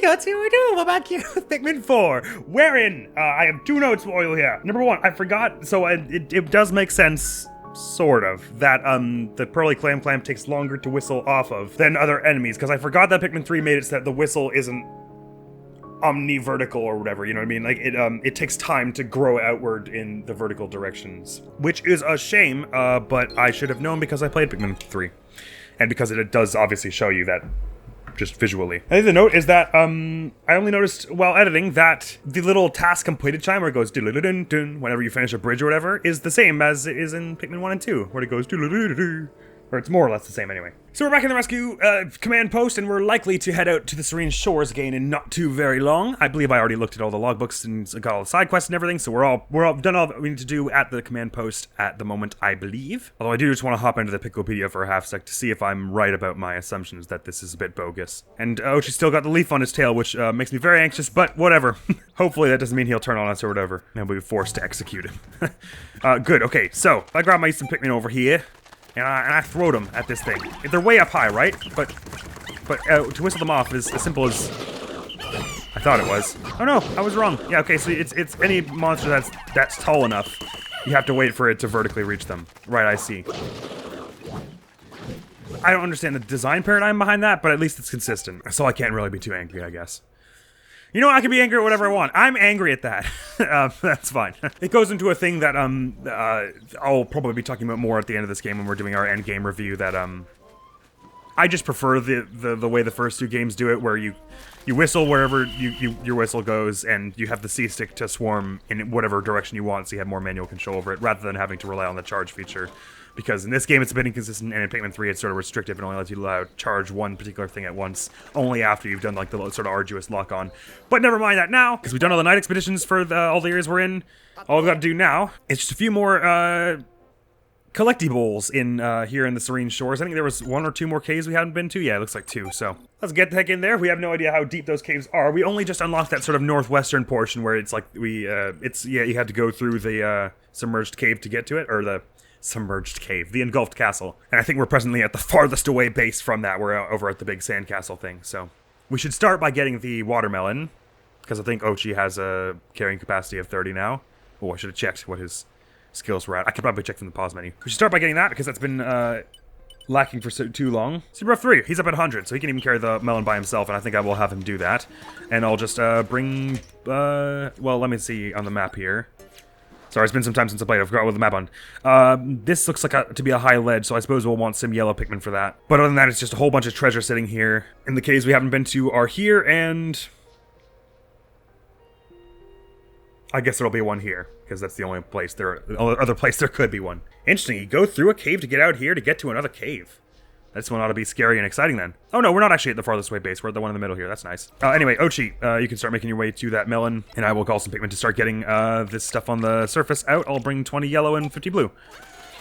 Yahtzee, we do. We're back here with Pikmin 4, wherein I have 2 notes for you here. Number 1, I forgot, so it does make sense, sort of, that the Pearly Clam takes longer to whistle off of than other enemies, because I forgot that Pikmin 3 made it so that the whistle isn't omni-vertical or whatever, you know what I mean? Like, it takes time to grow outward in the vertical directions, which is a shame, but I should have known because I played Pikmin 3, and because it does obviously show you that just visually. I think the note is that, I only noticed while editing that the little task completed chime where it goes doo-doo-doo-doo whenever you finish a bridge or whatever is the same as it is in Pikmin 1 and 2, where it goes doo-doo-doo-doo-doo. Or it's more or less the same anyway. So we're back in the rescue command post, and we're likely to head out to the Serene Shores again in not too very long. I believe I already looked at all the logbooks and got all the side quests and everything, so we're all done all that we need to do at the command post at the moment, I believe. Although I do just want to hop into the Picklepedia for a half sec to see if I'm right about my assumptions that this is a bit bogus. And Ochi's still got the leaf on his tail, which makes me very anxious, but whatever. Hopefully that doesn't mean he'll turn on us or whatever, and we'll be forced to execute him. Good, okay, so I grab my Eastern Pikmin over here. And I throw them at this thing. They're way up high, right? But to whistle them off is as simple as I thought it was. Oh no, I was wrong. Yeah, okay, so it's any monster that's tall enough. You have to wait for it to vertically reach them. Right, I see. I don't understand the design paradigm behind that, but at least it's consistent. So I can't really be too angry, I guess. You know what? I can be angry at whatever I want. I'm angry at that. That's fine. It goes into a thing that I'll probably be talking about more at the end of this game when we're doing our end game review. That I just prefer the way the first 2 games do it, where you whistle wherever your whistle goes, and you have the C stick to swarm in whatever direction you want, so you have more manual control over it, rather than having to rely on the charge feature. Because in this game it's a bit inconsistent, and in Pikmin 3 it's sort of restrictive and only lets you charge one particular thing at once, only after you've done like the sort of arduous lock-on. But never mind that now, because we've done all the night expeditions for all the areas we're in. All we've got to do now is just a few more collectibles in here in the Serene Shores. I think there was 1 or 2 more caves we hadn't been to. Yeah, it looks like 2, so let's get the heck in there. We have no idea how deep those caves are. We only just unlocked that sort of northwestern portion where it's like you had to go through the submerged cave to get to it, or the submerged cave, the engulfed castle. And I think we're presently at the farthest away base from that. We're over at the big sandcastle thing, so we should start by getting the watermelon, because I think Ochi has a carrying capacity of 30 now. Oh, I should have checked what his skills were at. I could probably check from the pause menu. We should start by getting that, because that's been lacking for too long. Super 3, he's up at 100, so he can even carry the melon by himself, and I think I will have him do that. And I'll just bring, well, let me see on the map here. Sorry, it's been some time since I played. I forgot what the map on. This looks like to be a high ledge, so I suppose we'll want some yellow Pikmin for that. But other than that, it's just a whole bunch of treasure sitting here. And the caves we haven't been to are here, and I guess there'll be one here, because that's the only place other place there could be one. Interesting, you go through a cave to get out here to get to another cave. This one ought to be scary and exciting then. Oh no, we're not actually at the farthest away base. We're at the one in the middle here. That's nice. Anyway, Ochi, you can start making your way to that melon, and I will call some Pikmin to start getting this stuff on the surface out. I'll bring 20 yellow and 50 blue.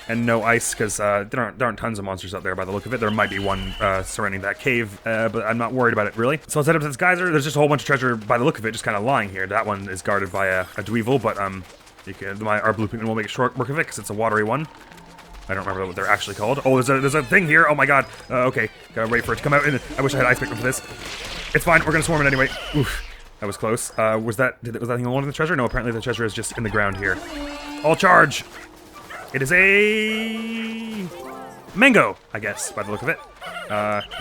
And no ice, because there aren't tons of monsters out there by the look of it. There might be one surrounding that cave, but I'm not worried about it, really. So let's head up to this geyser. There's just a whole bunch of treasure by the look of it, just kind of lying here. That one is guarded by a Dweevil, but our blue Pikmin will make short work of it, because it's a watery one. I don't remember what they're actually called. Oh, there's a thing here. Oh my god. Okay, gotta wait for it to come out. And I wish I had ice Pikmin for this. It's fine. We're gonna swarm it anyway. Oof, that was close. Was that thing alone in the treasure? No, apparently the treasure is just in the ground here. All charge. It is a mango, I guess, by the look of it.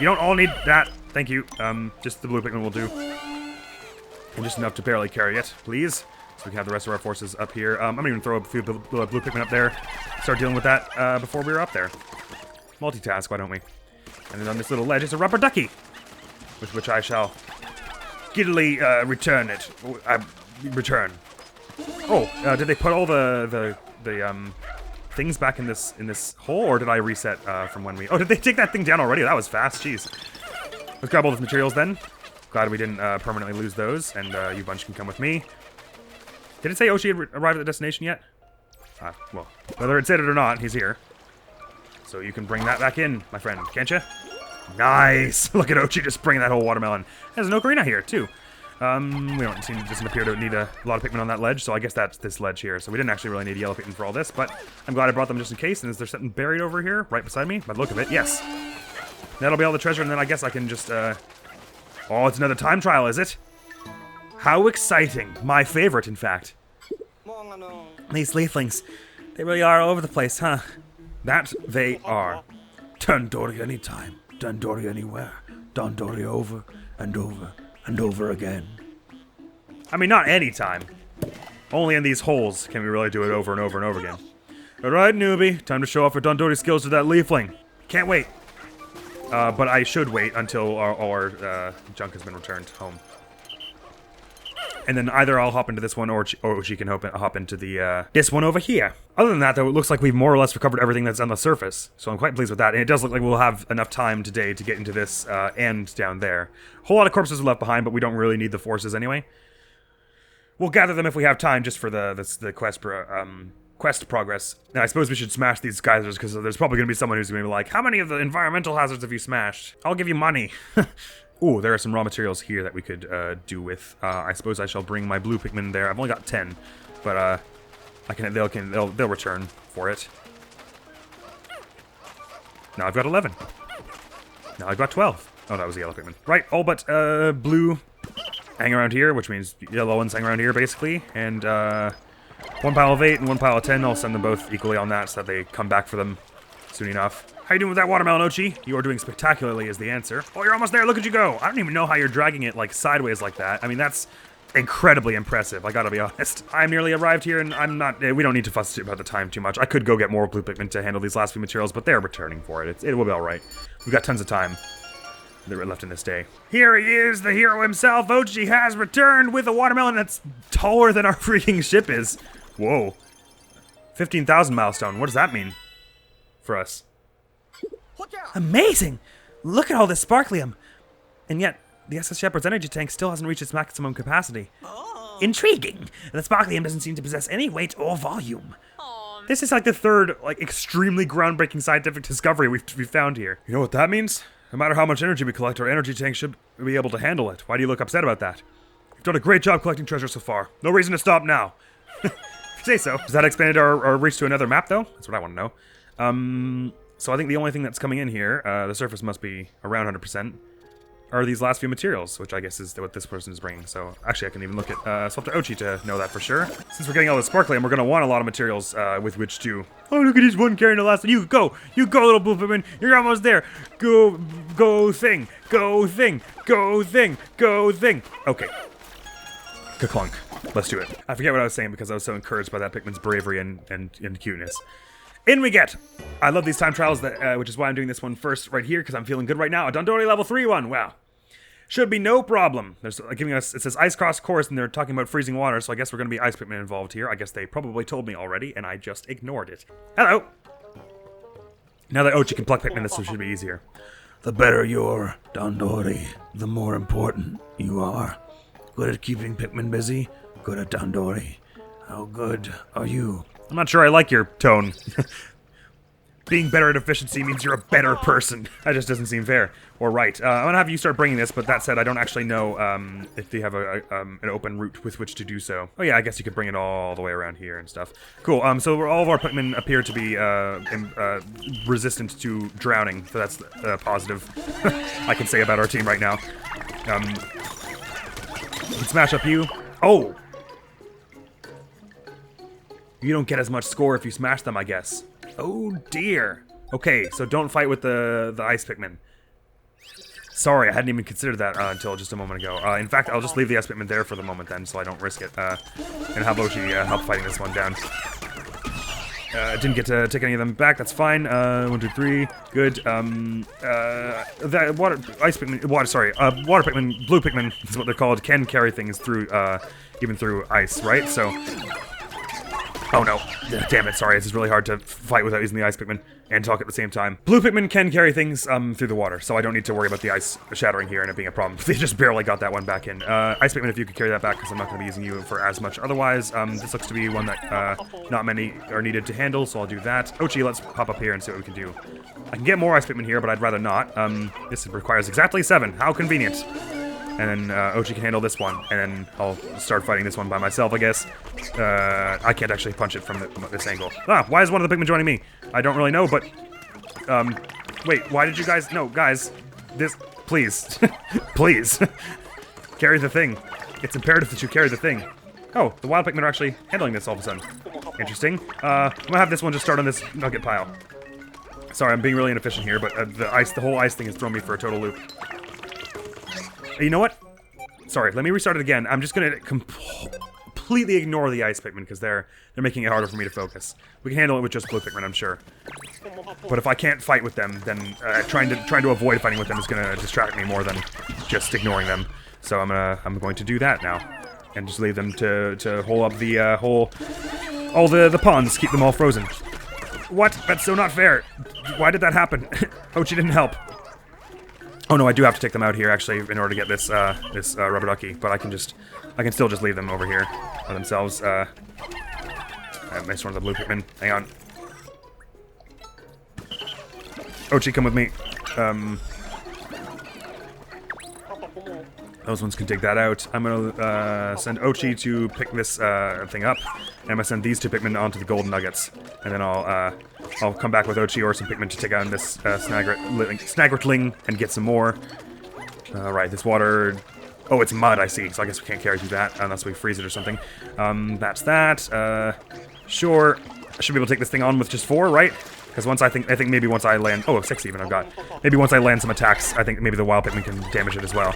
You don't all need that. Thank you. Just the blue Pikmin will do. And just enough to barely carry it, please. So we can have the rest of our forces up here. I'm gonna even throw a few blue Pikmin up there. Start dealing with that before we were up there. Multitask, why don't we? And then on this little ledge is a rubber ducky, with which I shall giddily return it. Return. Oh, did they put all the things back in this hole, or did I reset from when we? Oh, did they take that thing down already? That was fast. Jeez. Let's grab all those materials then. Glad we didn't permanently lose those, and you bunch can come with me. Did it say Ochi had arrived at the destination yet? Well, whether it said it or not, he's here. So you can bring that back in, my friend, can't you? Nice! Look at Ochi just bringing that whole watermelon. There's an ocarina here, too. We doesn't appear to need a lot of Pikmin on that ledge, so I guess that's this ledge here. So we didn't actually really need yellow Pikmin for all this, but I'm glad I brought them just in case. And is there something buried over here, right beside me? By the look of it, yes. That'll be all the treasure, and then I guess I can just, Oh, it's another time trial, is it? How exciting. My favorite, in fact. These leaflings, they really are all over the place, huh? That they are. Dandori anytime, Dandori anywhere, Dandori over and over and over again. I mean, not anytime. Only in these holes can we really do it over and over and over again. Alright, newbie, time to show off your Dandori skills to that leafling. Can't wait. But I should wait until our junk has been returned home. And then either I'll hop into this one or she can hop into the this one over here. Other than that, though, it looks like we've more or less recovered everything that's on the surface. So I'm quite pleased with that. And it does look like we'll have enough time today to get into this end down there. A whole lot of corpses are left behind, but we don't really need the forces anyway. We'll gather them if we have time, just for the quest progress. And I suppose we should smash these geysers, because there's probably going to be someone who's going to be like, how many of the environmental hazards have you smashed? I'll give you money. Ooh, there are some raw materials here that we could do with. I suppose I shall bring my blue Pikmin there. I've only got 10, but they'll return for it. Now I've got 11. Now I've got 12. Oh, that was the yellow Pikmin. Right, all but blue hang around here, which means yellow ones hang around here, basically. And one pile of 8 and one pile of 10. I'll send them both equally on that so that they come back for them soon enough. How you doing with that watermelon, Ochi? You are doing spectacularly is the answer. Oh, you're almost there. Look at you go. I don't even know how you're dragging it, like, sideways like that. I mean, that's incredibly impressive, I gotta be honest. I'm nearly arrived here, and I'm not... we don't need to fuss about the time too much. I could go get more blue Pikmin to handle these last few materials, but they're returning for it. It will be alright. We've got tons of time that we're left in this day. Here he is, the hero himself. Ochi has returned with a watermelon that's taller than our freaking ship is. Whoa. 15,000 milestone. What does that mean for us? Amazing! Look at all this sparklium! And yet, the SS Shepherd's energy tank still hasn't reached its maximum capacity. Intriguing! The sparklium doesn't seem to possess any weight or volume. This is like the third, like, extremely groundbreaking scientific discovery we've found here. You know what that means? No matter how much energy we collect, our energy tank should be able to handle it. Why do you look upset about that? You've done a great job collecting treasure so far. No reason to stop now. If you say so. Has that expanded our reach to another map, though? That's what I want to know. So I think the only thing that's coming in here, the surface must be around 100%, are these last few materials, which I guess is what this person is bringing. So actually I can even look at Swap to Ochi to know that for sure. Since we're getting all this sparklium, we're going to want a lot of materials with which to... Oh, look at this one carrying the last one. You go, little blue Pikmin. You're almost there. Go thing. Go thing. Go thing. Go thing. Okay. Ka-clunk. Let's do it. I forget what I was saying because I was so encouraged by that Pikmin's bravery and cuteness. In we get! I love these time trials, which is why I'm doing this one first right here, because I'm feeling good right now. A Dandori level 3 one, wow. Should be no problem. There's giving us, it says Ice Cross Course, and they're talking about freezing water, so I guess we're going to be Ice Pikmin involved here. I guess they probably told me already, and I just ignored it. Hello! Now that Ochi can pluck Pikmin, this should be easier. The better your Dandori, the more important you are. Good at keeping Pikmin busy, good at Dandori. How good are you? I'm not sure I like your tone. Being better at efficiency means you're a better person. That just doesn't seem fair or right. I'm gonna have you start bringing this, but that said, I don't actually know if they have an open route with which to do so. Oh yeah, I guess you could bring it all the way around here and stuff. Cool. So all of our Pikmin appear to be resistant to drowning, so that's positive. I can say about our team right now. We can smash up you. Oh. You don't get as much score if you smash them, I guess. Oh dear. Okay, so don't fight with the Ice Pikmin. Sorry, I hadn't even considered that until just a moment ago. In fact, I'll just leave the Ice Pikmin there for the moment then, so I don't risk it. And have Ochi help fighting this one down. Didn't get to take any of them back, that's fine. 1, 2, 3, good. That water Pikmin, blue Pikmin is what they're called, can carry things through, even through ice, right? So... Oh no, damn it, sorry, this is really hard to fight without using the Ice Pikmin and talk at the same time. Blue Pikmin can carry things through the water, so I don't need to worry about the ice shattering here and it being a problem. They just barely got that one back in. Ice Pikmin, if you could carry that back, because I'm not going to be using you for as much otherwise. This looks to be one that not many are needed to handle, so I'll do that. Ochi, let's hop up here and see what we can do. I can get more Ice Pikmin here, but I'd rather not. This requires exactly 7, how convenient. And then Ochi can handle this one, and then I'll start fighting this one by myself, I guess. I can't actually punch it from this angle. Ah, why is one of the Pikmin joining me? I don't really know, but... wait, why did you guys... No, guys, this... please. Please. Carry the thing. It's imperative that you carry the thing. Oh, the wild Pikmin are actually handling this all of a sudden. Interesting. I'm gonna have this one just start on this nugget pile. Sorry, I'm being really inefficient here, but the whole ice thing has thrown me for a total loop. You know what? Sorry, let me restart it again. I'm just gonna completely ignore the ice Pikmin because they're making it harder for me to focus. We can handle it with just blue Pikmin, I'm sure. But if I can't fight with them, then trying to avoid fighting with them is gonna distract me more than just ignoring them. So I'm going to do that now, and just leave them to hole up the all the ponds, keep them all frozen. What? That's so not fair. Why did that happen? Oh, she didn't help. Oh no, I do have to take them out here actually in order to get this rubber ducky, but I can still just leave them over here by themselves. I missed one of the blue Pikmin. Hang on. Ochi, come with me. Those ones can take that out. I'm gonna send Ochi to pick this thing up, and I'm gonna send these two Pikmin onto the golden nuggets, and then I'll come back with Ochi or some Pikmin to take out this Snaggertling and get some more. Right, this water. Oh, it's mud. I see. So I guess we can't carry through that unless we freeze it or something. That's that. Sure. I should be able to take this thing on with just 4, right? Because I think maybe once I land. Oh, 6 even I've got. Maybe once I land some attacks, I think maybe the wild Pikmin can damage it as well.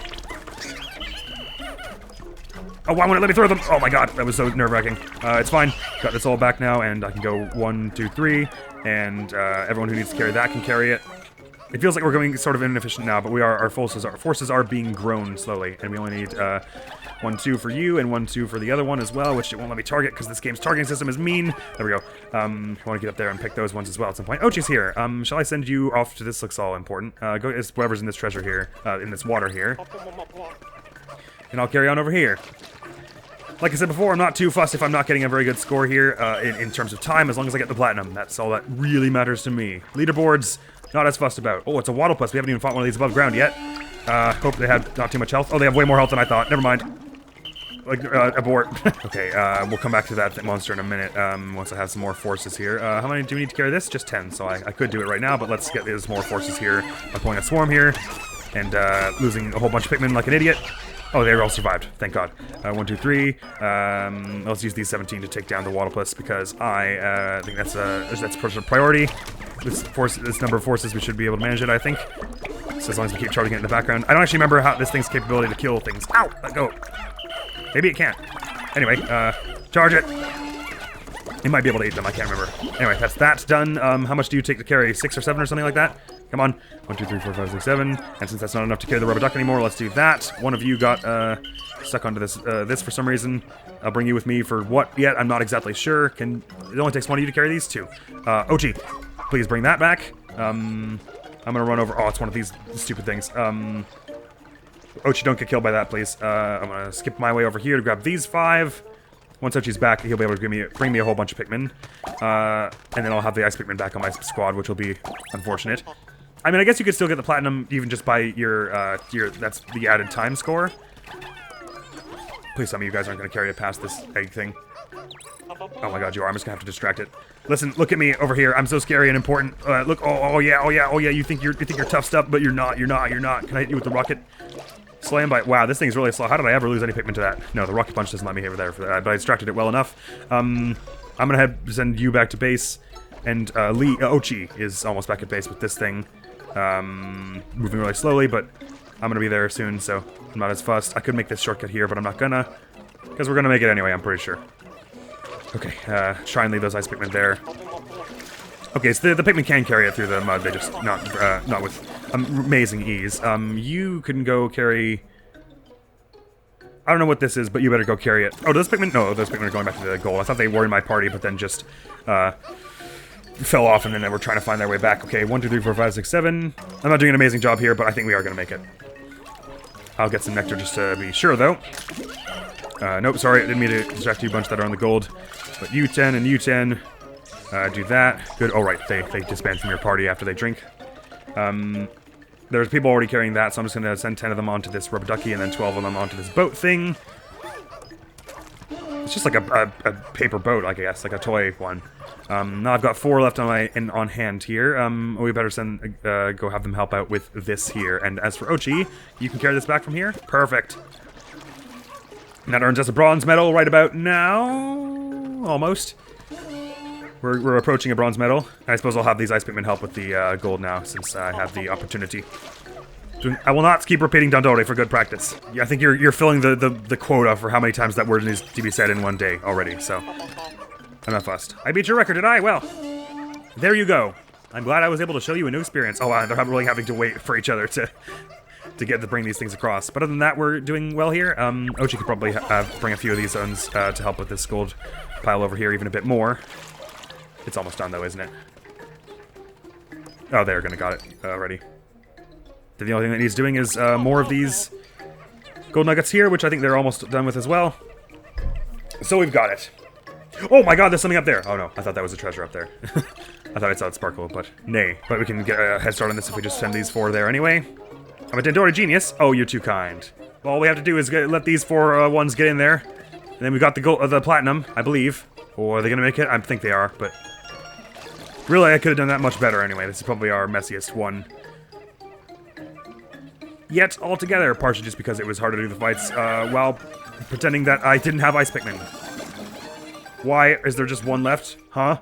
Oh, why won't it let me throw them? Oh my god, that was so nerve-wracking. It's fine. Got this all back now, and I can go 1, 2, 3, and everyone who needs to carry that can carry it. It feels like we're going sort of inefficient now, but our forces are being grown slowly, and we only need 1, 2 for you, and 1, 2 for the other one as well, which it won't let me target because this game's targeting system is mean. There we go. I want to get up there and pick those ones as well at some point. Ochi's here. Shall I send you off to this? Looks all important. Go, it's whatever's in this treasure here, in this water here, and I'll carry on over here. Like I said before, I'm not too fussed if I'm not getting a very good score here in terms of time, as long as I get the platinum. That's all that really matters to me. Leaderboards, not as fussed about. Oh, it's a Waddlepus. We haven't even fought one of these above ground yet. Hope they had not too much health. Oh, they have way more health than I thought. Never mind. Like, abort. Okay, we'll come back to that monster in a minute, once I have some more forces here. How many do we need to carry this? Just 10, so I could do it right now, but let's get these more forces here by pulling a swarm here, and losing a whole bunch of Pikmin like an idiot. Oh, they all survived. Thank God. 1, 2, 3. Let's use these 17 to take down the Waddlepus because I think that's a priority. This number of forces, we should be able to manage it, I think. So as long as we keep charging it in the background. I don't actually remember how this thing's capability to kill things. Ow! Let go. Maybe it can't. Anyway, charge it. It might be able to eat them. I can't remember. Anyway, that's done. How much do you take to carry? 6 or 7 or something like that? Come on. 1, 2, 3, 4, 5, 6, 7. And since that's not enough to carry the rubber duck anymore, let's do that. One of you got stuck onto this for some reason. I'll bring you with me for what yet? I'm not exactly sure. It only takes one of you to carry these 2. Ochi, please bring that back. I'm gonna run over. Oh, it's one of these stupid things. Ochi, don't get killed by that, please. I'm gonna skip my way over here to grab these 5. Once Ochi's back, he'll be able to bring me a whole bunch of Pikmin. And then I'll have the Ice Pikmin back on my squad, which will be unfortunate. I mean, I guess you could still get the platinum even just by your that's the added time score. Please tell me you guys aren't going to carry it past this egg thing. Oh my god, you are. I'm just going to have to distract it. Listen, look at me over here. I'm so scary and important. Look, oh yeah. You think you're tough stuff, but you're not. Can I hit you with the rocket? Slam bite. Wow, this thing's really slow. How did I ever lose any Pikmin to that? No, the rocket punch doesn't let me hit there for that, but I distracted it well enough. I'm gonna send you back to base, and Ochi is almost back at base with this thing. Moving really slowly, but I'm gonna be there soon, so I'm not as fussed. I could make this shortcut here, but I'm not gonna, because we're gonna make it anyway, I'm pretty sure. Okay, try and leave those ice Pikmin there. Okay, so the Pikmin can carry it through the mud, they just not with amazing ease. You can go carry... I don't know what this is, but you better go carry it. Oh, those Pikmin? No, those Pikmin are going back to the goal. I thought they were in my party, but then just fell off, and then they were trying to find their way back. Okay, 1, 2, 3, 4, 5, 6, 7. I'm not doing an amazing job here, but I think we are going to make it. I'll get some nectar just to be sure, though. Nope, sorry, I didn't mean to distract you a bunch that are on the gold. But you 10 and you 10. Do that. Good. Oh, right. They disband from your party after they drink. There's people already carrying that, so I'm just going to send 10 of them onto this rubber ducky and then 12 of them onto this boat thing. It's just like a paper boat, I guess, like a toy one. Now I've got 4 left on hand here. We better go have them help out with this here. And as for Ochi, you can carry this back from here? Perfect. And that earns us a bronze medal right about now. Almost. We're approaching a bronze medal. I suppose I'll have these ice Pikmin help with the gold now, since I have the opportunity. I will not keep repeating Dandore for good practice. Yeah, I think you're filling the quota for how many times that word needs to be said in one day already, so I'm not fussed. I beat your record, did I? Well, there you go. I'm glad I was able to show you a new experience. Oh, wow, they're really having to wait for each other to bring these things across. But other than that, we're doing well here. Ochi could probably bring a few of these zones to help with this gold pile over here even a bit more. It's almost done though, isn't it? Oh, they're gonna got it already. The only thing that needs doing is more of these gold nuggets here, which I think they're almost done with as well. So we've got it. Oh my god, there's something up there. Oh no, I thought that was a treasure up there. I thought I saw it sparkle, but nay. But we can get a head start on this if we just send these 4 there anyway. I'm a Dandore genius. Oh, you're too kind. Well, all we have to do is let these 4 ones get in there. And then we got the gold, the platinum, I believe. Or are they gonna make it? I think they are, but really, I could have done that much better anyway. This is probably our messiest one yet altogether, partially just because it was hard to do the fights while pretending that I didn't have ice Pikmin. Why is there just 1 left? Huh?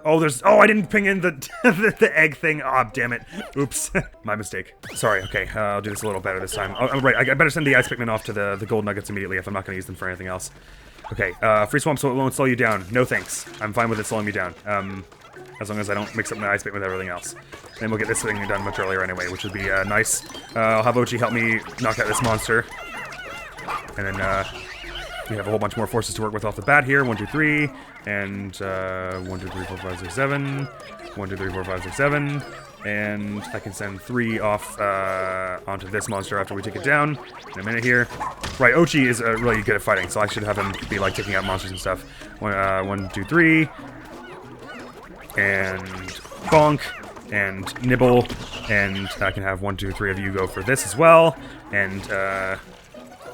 Oh, I didn't ping in the the egg thing. Oh, damn it. Oops. My mistake. Sorry, okay, I'll do this a little better this time. Oh, right, I better send the ice Pikmin off to the gold nuggets immediately if I'm not going to use them for anything else. Okay, free swamp so it won't slow you down. No thanks. I'm fine with it slowing me down. As long as I don't mix up my ice Pikmin with everything else. Then we'll get this thing done much earlier anyway, which would be nice. I'll have Ochi help me knock out this monster. And then we have a whole bunch more forces to work with off the bat here. 1, 2, 3. And 1, 2, 3, 4, 5, 6, 7. 1, 2, 3, 4, 5, 6, 7. And I can send 3 off onto this monster after we take it down in a minute here. Right, Ochi is really good at fighting, so I should have him be like taking out monsters and stuff. 1, 2, 3. And bonk, and nibble, and I can have 1, 2, 3 of you go for this as well. And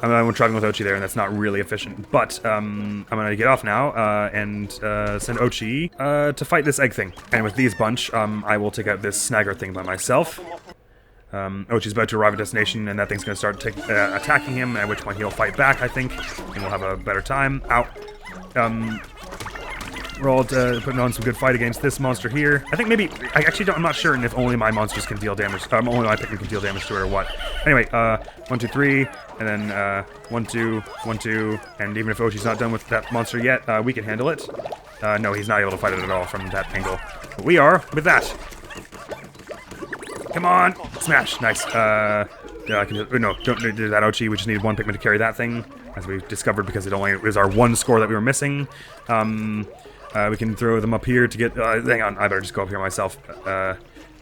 I'm traveling with Ochi there, and that's not really efficient. But I'm gonna get off now and send Ochi to fight this egg thing. And with these bunch, I will take out this snagger thing by myself. Ochi's about to arrive at destination, and that thing's gonna start attacking him. At which point he'll fight back, I think, and we'll have a better time. Ow. We're all putting on some good fight against this monster here. I think maybe, I'm not sure if only my monsters can deal damage, only my Pikmin can deal damage to it or what. Anyway, 1, 2, 3, and then 1, 2, 1, 2, and even if Ochi's not done with that monster yet, we can handle it. No, he's not able to fight it at all from that angle. But we are with that. Come on! Smash! Nice. Yeah, I can just, no, don't do that, Ochi. We just need 1 Pikmin to carry that thing, as we've discovered because it only was our 1 score that we were missing. We can throw them up here to get... hang on, I better just go up here myself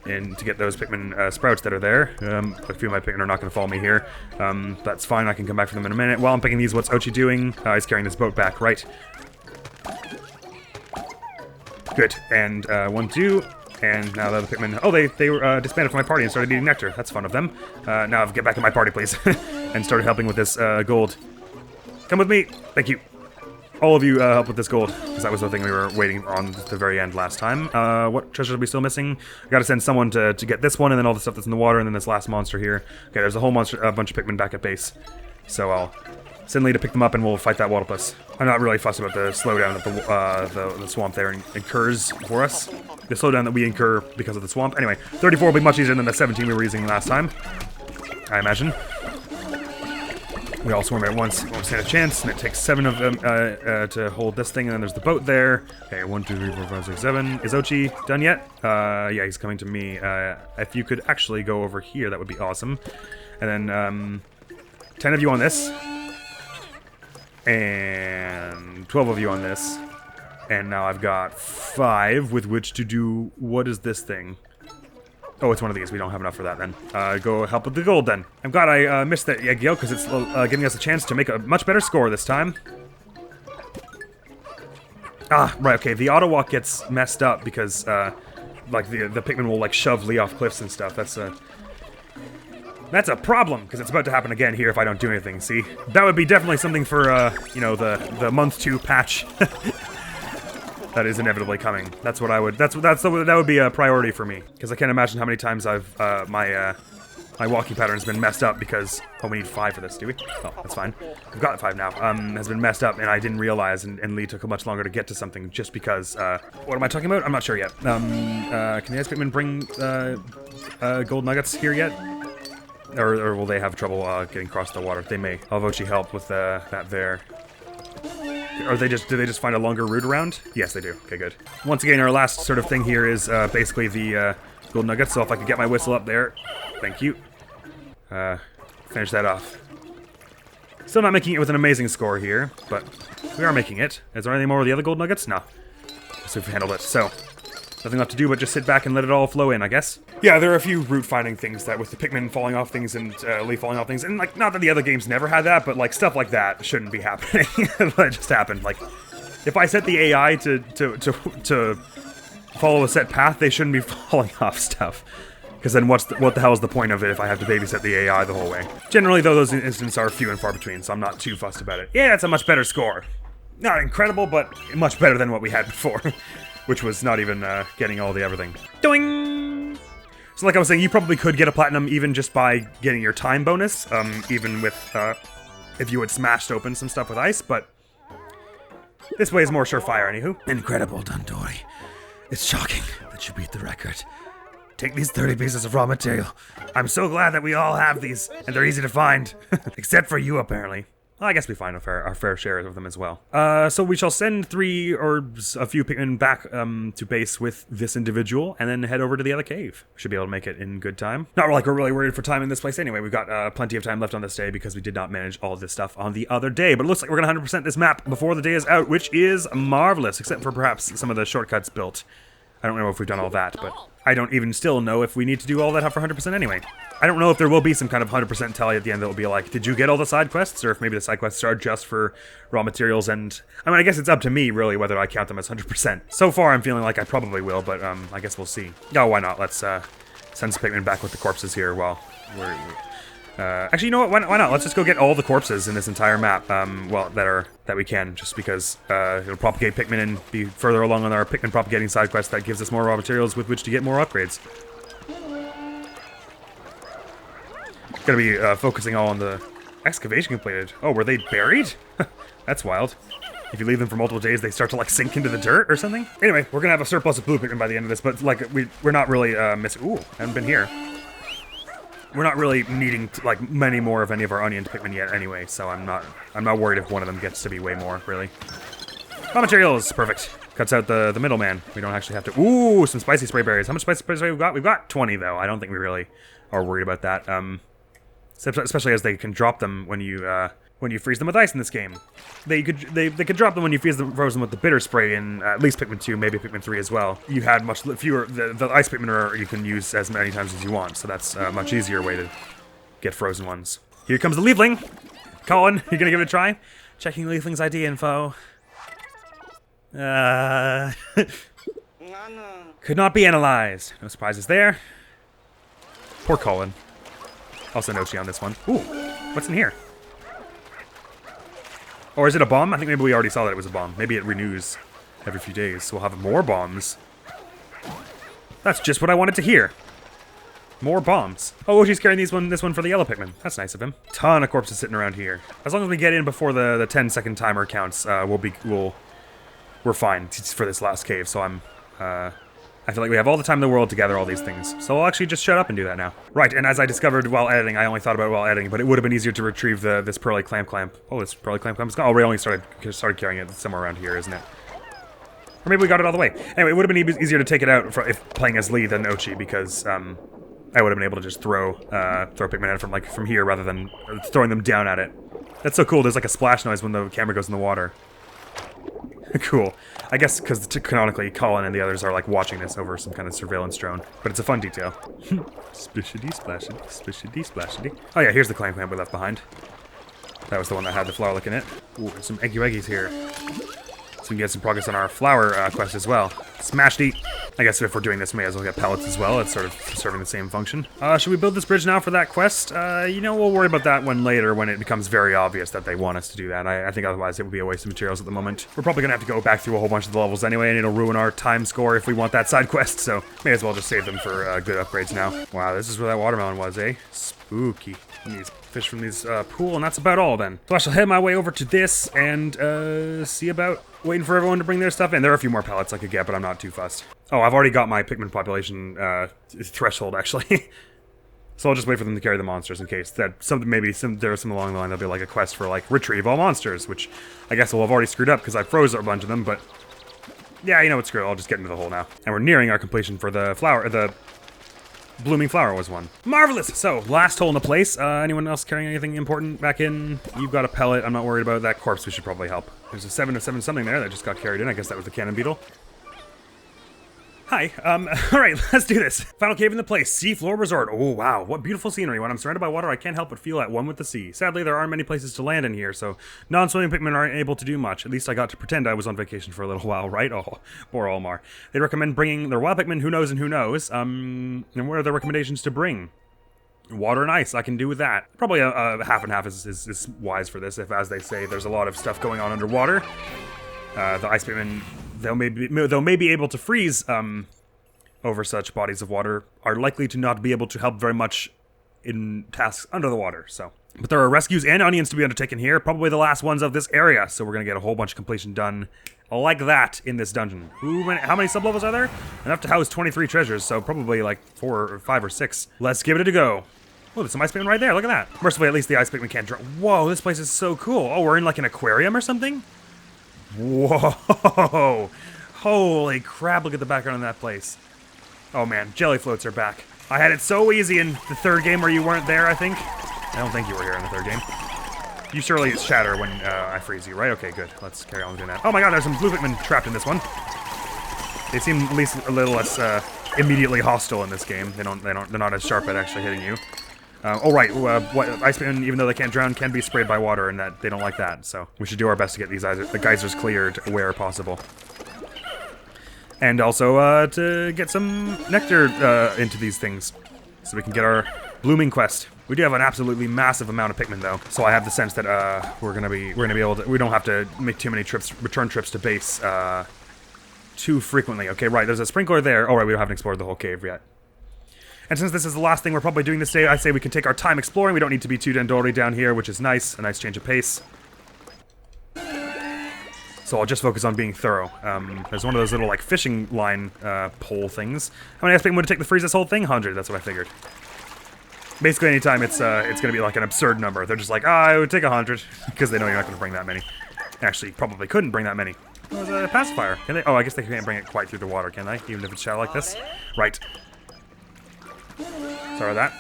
and to get those Pikmin sprouts that are there. A few of my Pikmin are not going to follow me here. That's fine, I can come back for them in a minute. While I'm picking these, what's Ochi doing? He's carrying this boat back, right. Good, and 1, 2, and now the other Pikmin... Oh, they were disbanded from my party and started eating nectar. That's fun of them. Now get back in my party, please. And started helping with this gold. Come with me! Thank you. All of you help with this gold, because that was the thing we were waiting on at the very end last time. What treasures are we still missing? I gotta send someone to get this one, and then all the stuff that's in the water, and then this last monster here. Okay, there's a whole bunch of Pikmin back at base. So I'll send Lee to pick them up, and we'll fight that Wattlepus. I'm not really fussed about the slowdown that the swamp there incurs for us. The slowdown that we incur because of the swamp. Anyway, 34 will be much easier than the 17 we were using last time, I imagine. We all swarm at once, won't stand a chance, and it takes 7 of them to hold this thing, and then there's the boat there. Okay, 1, 2, 3, 4, 5, 6, 7. Is Ochi done yet? Yeah, he's coming to me. If you could actually go over here, that would be awesome. And then 10 of you on this. And 12 of you on this. And now I've got 5 with which to do... What is this thing? Oh, it's one of these. We don't have enough for that, then. Go help with the gold, then. I'm glad I missed that egg yolk, because it's giving us a chance to make a much better score this time. Ah, right, okay. The auto walk gets messed up because, like, the Pikmin will, like, shove Lee off cliffs and stuff. That's, That's a problem, because it's about to happen again here if I don't do anything, see? That would be definitely something for, you know, the month 2 patch. That is inevitably coming. That's what I would, that would be a priority for me. Because I can't imagine how many times I've, my walking pattern has been messed up because... Oh, we need 5 for this, do we? Oh, that's fine. We've got 5 now. Has been messed up, and I didn't realize, and Lee took much longer to get to something just because, what am I talking about? I'm not sure yet. Can the Ice Pikmin bring, gold nuggets here yet? Or will they have trouble, getting across the water? They may. I'll have Ochi help with, that there. Or do they just find a longer route around? Yes, they do. Okay, good. Once again, our last sort of thing here is, basically the, gold nuggets, so if I could get my whistle up there. Thank you. Finish that off. Still not making it with an amazing score here, but we are making it. Is there anything more with the other gold nuggets? No. So we've handled it. So, nothing left to do but just sit back and let it all flow in, I guess. Yeah, there are a few route finding things that with the Pikmin falling off things and Leaf falling off things, and like, not that the other games never had that, but like stuff like that shouldn't be happening. It just happened. Like, if I set the AI to follow a set path, they shouldn't be falling off stuff. Because then what the hell is the point of it if I have to babysit the AI the whole way? Generally, though, those instances are few and far between, so I'm not too fussed about it. Yeah, that's a much better score. Not incredible, but much better than what we had before. Which was not even getting all the everything. Doing! So like I was saying, you probably could get a platinum even just by getting your time bonus. Even with, if you had smashed open some stuff with ice, but... This way is more surefire, anywho. Incredible, Dundori. It's shocking that you beat the record. Take these 30 pieces of raw material. I'm so glad that we all have these, and they're easy to find. Except for you, apparently. Well, I guess we find our fair share of them as well. So we shall send 3 or a few Pikmin back to base with this individual, and then head over to the other cave. Should be able to make it in good time. Not like we're really worried for time in this place anyway. We've got plenty of time left on this day because we did not manage all of this stuff on the other day. But it looks like we're going to 100% this map before the day is out, which is marvelous, except for perhaps some of the shortcuts built. I don't know if we've done all that, but I don't even still know if we need to do all that for 100% anyway. I don't know if there will be some kind of 100% tally at the end that will be like, did you get all the side quests? Or if maybe the side quests are just for raw materials and... I mean, I guess it's up to me, really, whether I count them as 100%. So far, I'm feeling like I probably will, but I guess we'll see. Oh, why not? Let's send some Pikmin back with the corpses here while we're... actually, you know what? Why not? Let's just go get all the corpses in this entire map, well, that we can, just because it'll propagate Pikmin and be further along on our Pikmin propagating side quest that gives us more raw materials with which to get more upgrades. Gonna be focusing all on the excavation completed. Oh, were they buried? That's wild. If you leave them for multiple days, they start to like sink into the dirt or something. Anyway, we're gonna have a surplus of blue Pikmin by the end of this, but like we're not really missing. Ooh, haven't been here. We're not really needing like many more of any of our onion Pikmin yet anyway, so I'm not worried if one of them gets to be way more, really. Raw materials, perfect. Cuts out the middleman. We don't actually have to. Ooh, some spicy spray berries. How much spicy spray berries we've got? We've got 20 though. I don't think we really are worried about that. Especially as they can drop them when you freeze them with ice in this game. They could drop them when you froze them with the bitter spray in at least Pikmin 2, maybe Pikmin 3 as well. You had much fewer, the ice Pikmin you can use as many times as you want, so that's a much easier way to get frozen ones. Here comes the Leafling! Colin, you gonna give it a try? Checking Leafling's ID info. Could not be analyzed. No surprises there. Poor Colin. Also Nochi on this one. Ooh, what's in here? Or is it a bomb? I think maybe we already saw that it was a bomb. Maybe it renews every few days, so we'll have more bombs. That's just what I wanted to hear. More bombs. Oh, she's carrying this one for the yellow Pikmin. That's nice of him. Ton of corpses sitting around here. As long as we get in before the 10-second timer counts, we're fine for this last cave. So I feel like we have all the time in the world to gather all these things. So I'll actually just shut up and do that now. Right, and as I discovered while editing, I only thought about it while editing, but it would have been easier to retrieve this pearly clamp. Oh, this pearly clamp is gone. Oh, we only started carrying it somewhere around here, isn't it? Or maybe we got it all the way. Anyway, it would have been easier to take it out if playing as Lee than Ochi, because I would have been able to just throw Pikmin at it from here rather than throwing them down at it. That's so cool. There's like a splash noise when the camera goes in the water. Cool. I guess because canonically Colin and the others are like watching this over some kind of surveillance drone. But it's a fun detail. Splishity splashity, splishity splashity. Oh yeah, here's the clamp we left behind. That was the one that had the flower lick in it. Ooh, there's some eggy weggies here. So we can get some progress on our flower quest as well. Smashed eat. I guess if we're doing this, we may as well get pellets as well. It's sort of serving the same function. Should we build this bridge now for that quest? You know, we'll worry about that one later when it becomes very obvious that they want us to do that. I think otherwise it would be a waste of materials at the moment. We're probably going to have to go back through a whole bunch of the levels anyway, and it'll ruin our time score if we want that side quest, so may as well just save them for good upgrades now. Wow, this is where that watermelon was, eh? Spooky. These fish from this pool, and that's about all then. So I shall head my way over to this and see about waiting for everyone to bring their stuff in. There are a few more pallets I could get, but I'm not too fussed. Oh, I've already got my Pikmin population threshold, actually. So I'll just wait for them to carry the monsters in case that there's some along the line. There'll be like a quest for like retrieve all monsters, which I guess will have already screwed up because I froze a bunch of them. But yeah, you know what? Screw it. I'll just get into the hole now. And we're nearing our completion for the flower. The blooming flower was one. Marvelous! So, last hole in the place. Anyone else carrying anything important back in? You've got a pellet. I'm not worried about that corpse. We should probably help. There's a 7 of 7 something there that just got carried in. I guess that was the cannon beetle. Hi. Alright, let's do this. Final cave in the place. Seafloor Resort. Oh, wow. What beautiful scenery. When I'm surrounded by water, I can't help but feel at one with the sea. Sadly, there aren't many places to land in here, so non-swimming Pikmin aren't able to do much. At least I got to pretend I was on vacation for a little while, right? Oh, poor Olmar. They recommend bringing their wild Pikmin who knows and who knows. And what are the recommendations to bring? Water and ice, I can do with that. Probably a half and half is wise for this, if, as they say, there's a lot of stuff going on underwater. The ice Pikmin, though may be able to freeze over such bodies of water, are likely to not be able to help very much in tasks under the water, so. But there are rescues and onions to be undertaken here, probably the last ones of this area, so we're gonna get a whole bunch of completion done like that in this dungeon. How many sublevels are there? Enough to house 23 treasures, so probably like 4 or 5 or 6. Let's give it a go. Oh, there's some ice Pikmin right there, look at that. Mercifully, at least the ice Pikmin can't drown. Whoa, this place is so cool. Oh, we're in like an aquarium or something? Whoa! Holy crap, look at the background of that place. Oh man, jelly floats are back. I had it so easy in the third game where you weren't there, I think. I don't think you were here in the third game. You surely shatter when I freeze you, right? Okay, good. Let's carry on doing that. Oh my god, there's some blue Pikmin trapped in this one. They seem at least a little less immediately hostile in this game. They're not as sharp at actually hitting you. Oh right, ice Pikmin, even though they can't drown, can be sprayed by water, and that they don't like that. So we should do our best to get the geysers cleared where possible, and also to get some nectar into these things, so we can get our blooming quest. We do have an absolutely massive amount of Pikmin though, so I have the sense that we're gonna be able to. We don't have to make too many return trips to base too frequently. Okay, right. There's a sprinkler there. Oh right, we haven't explored the whole cave yet. And since this is the last thing we're probably doing this day, I say we can take our time exploring. We don't need to be too Dandori down here, which is nice. A nice change of pace. So I'll just focus on being thorough. There's one of those little, like, fishing line pole things. How many Pikmin would it take to freeze this whole thing? 100, that's what I figured. Basically, anytime it's going to be, like, an absurd number. They're just like, it would take 100, because they know you're not going to bring that many. Actually, probably couldn't bring that many. Oh, there's a pacifier. Can they? Oh, I guess they can't bring it quite through the water, can they? Even if it's shallow like this? Right. Sorry about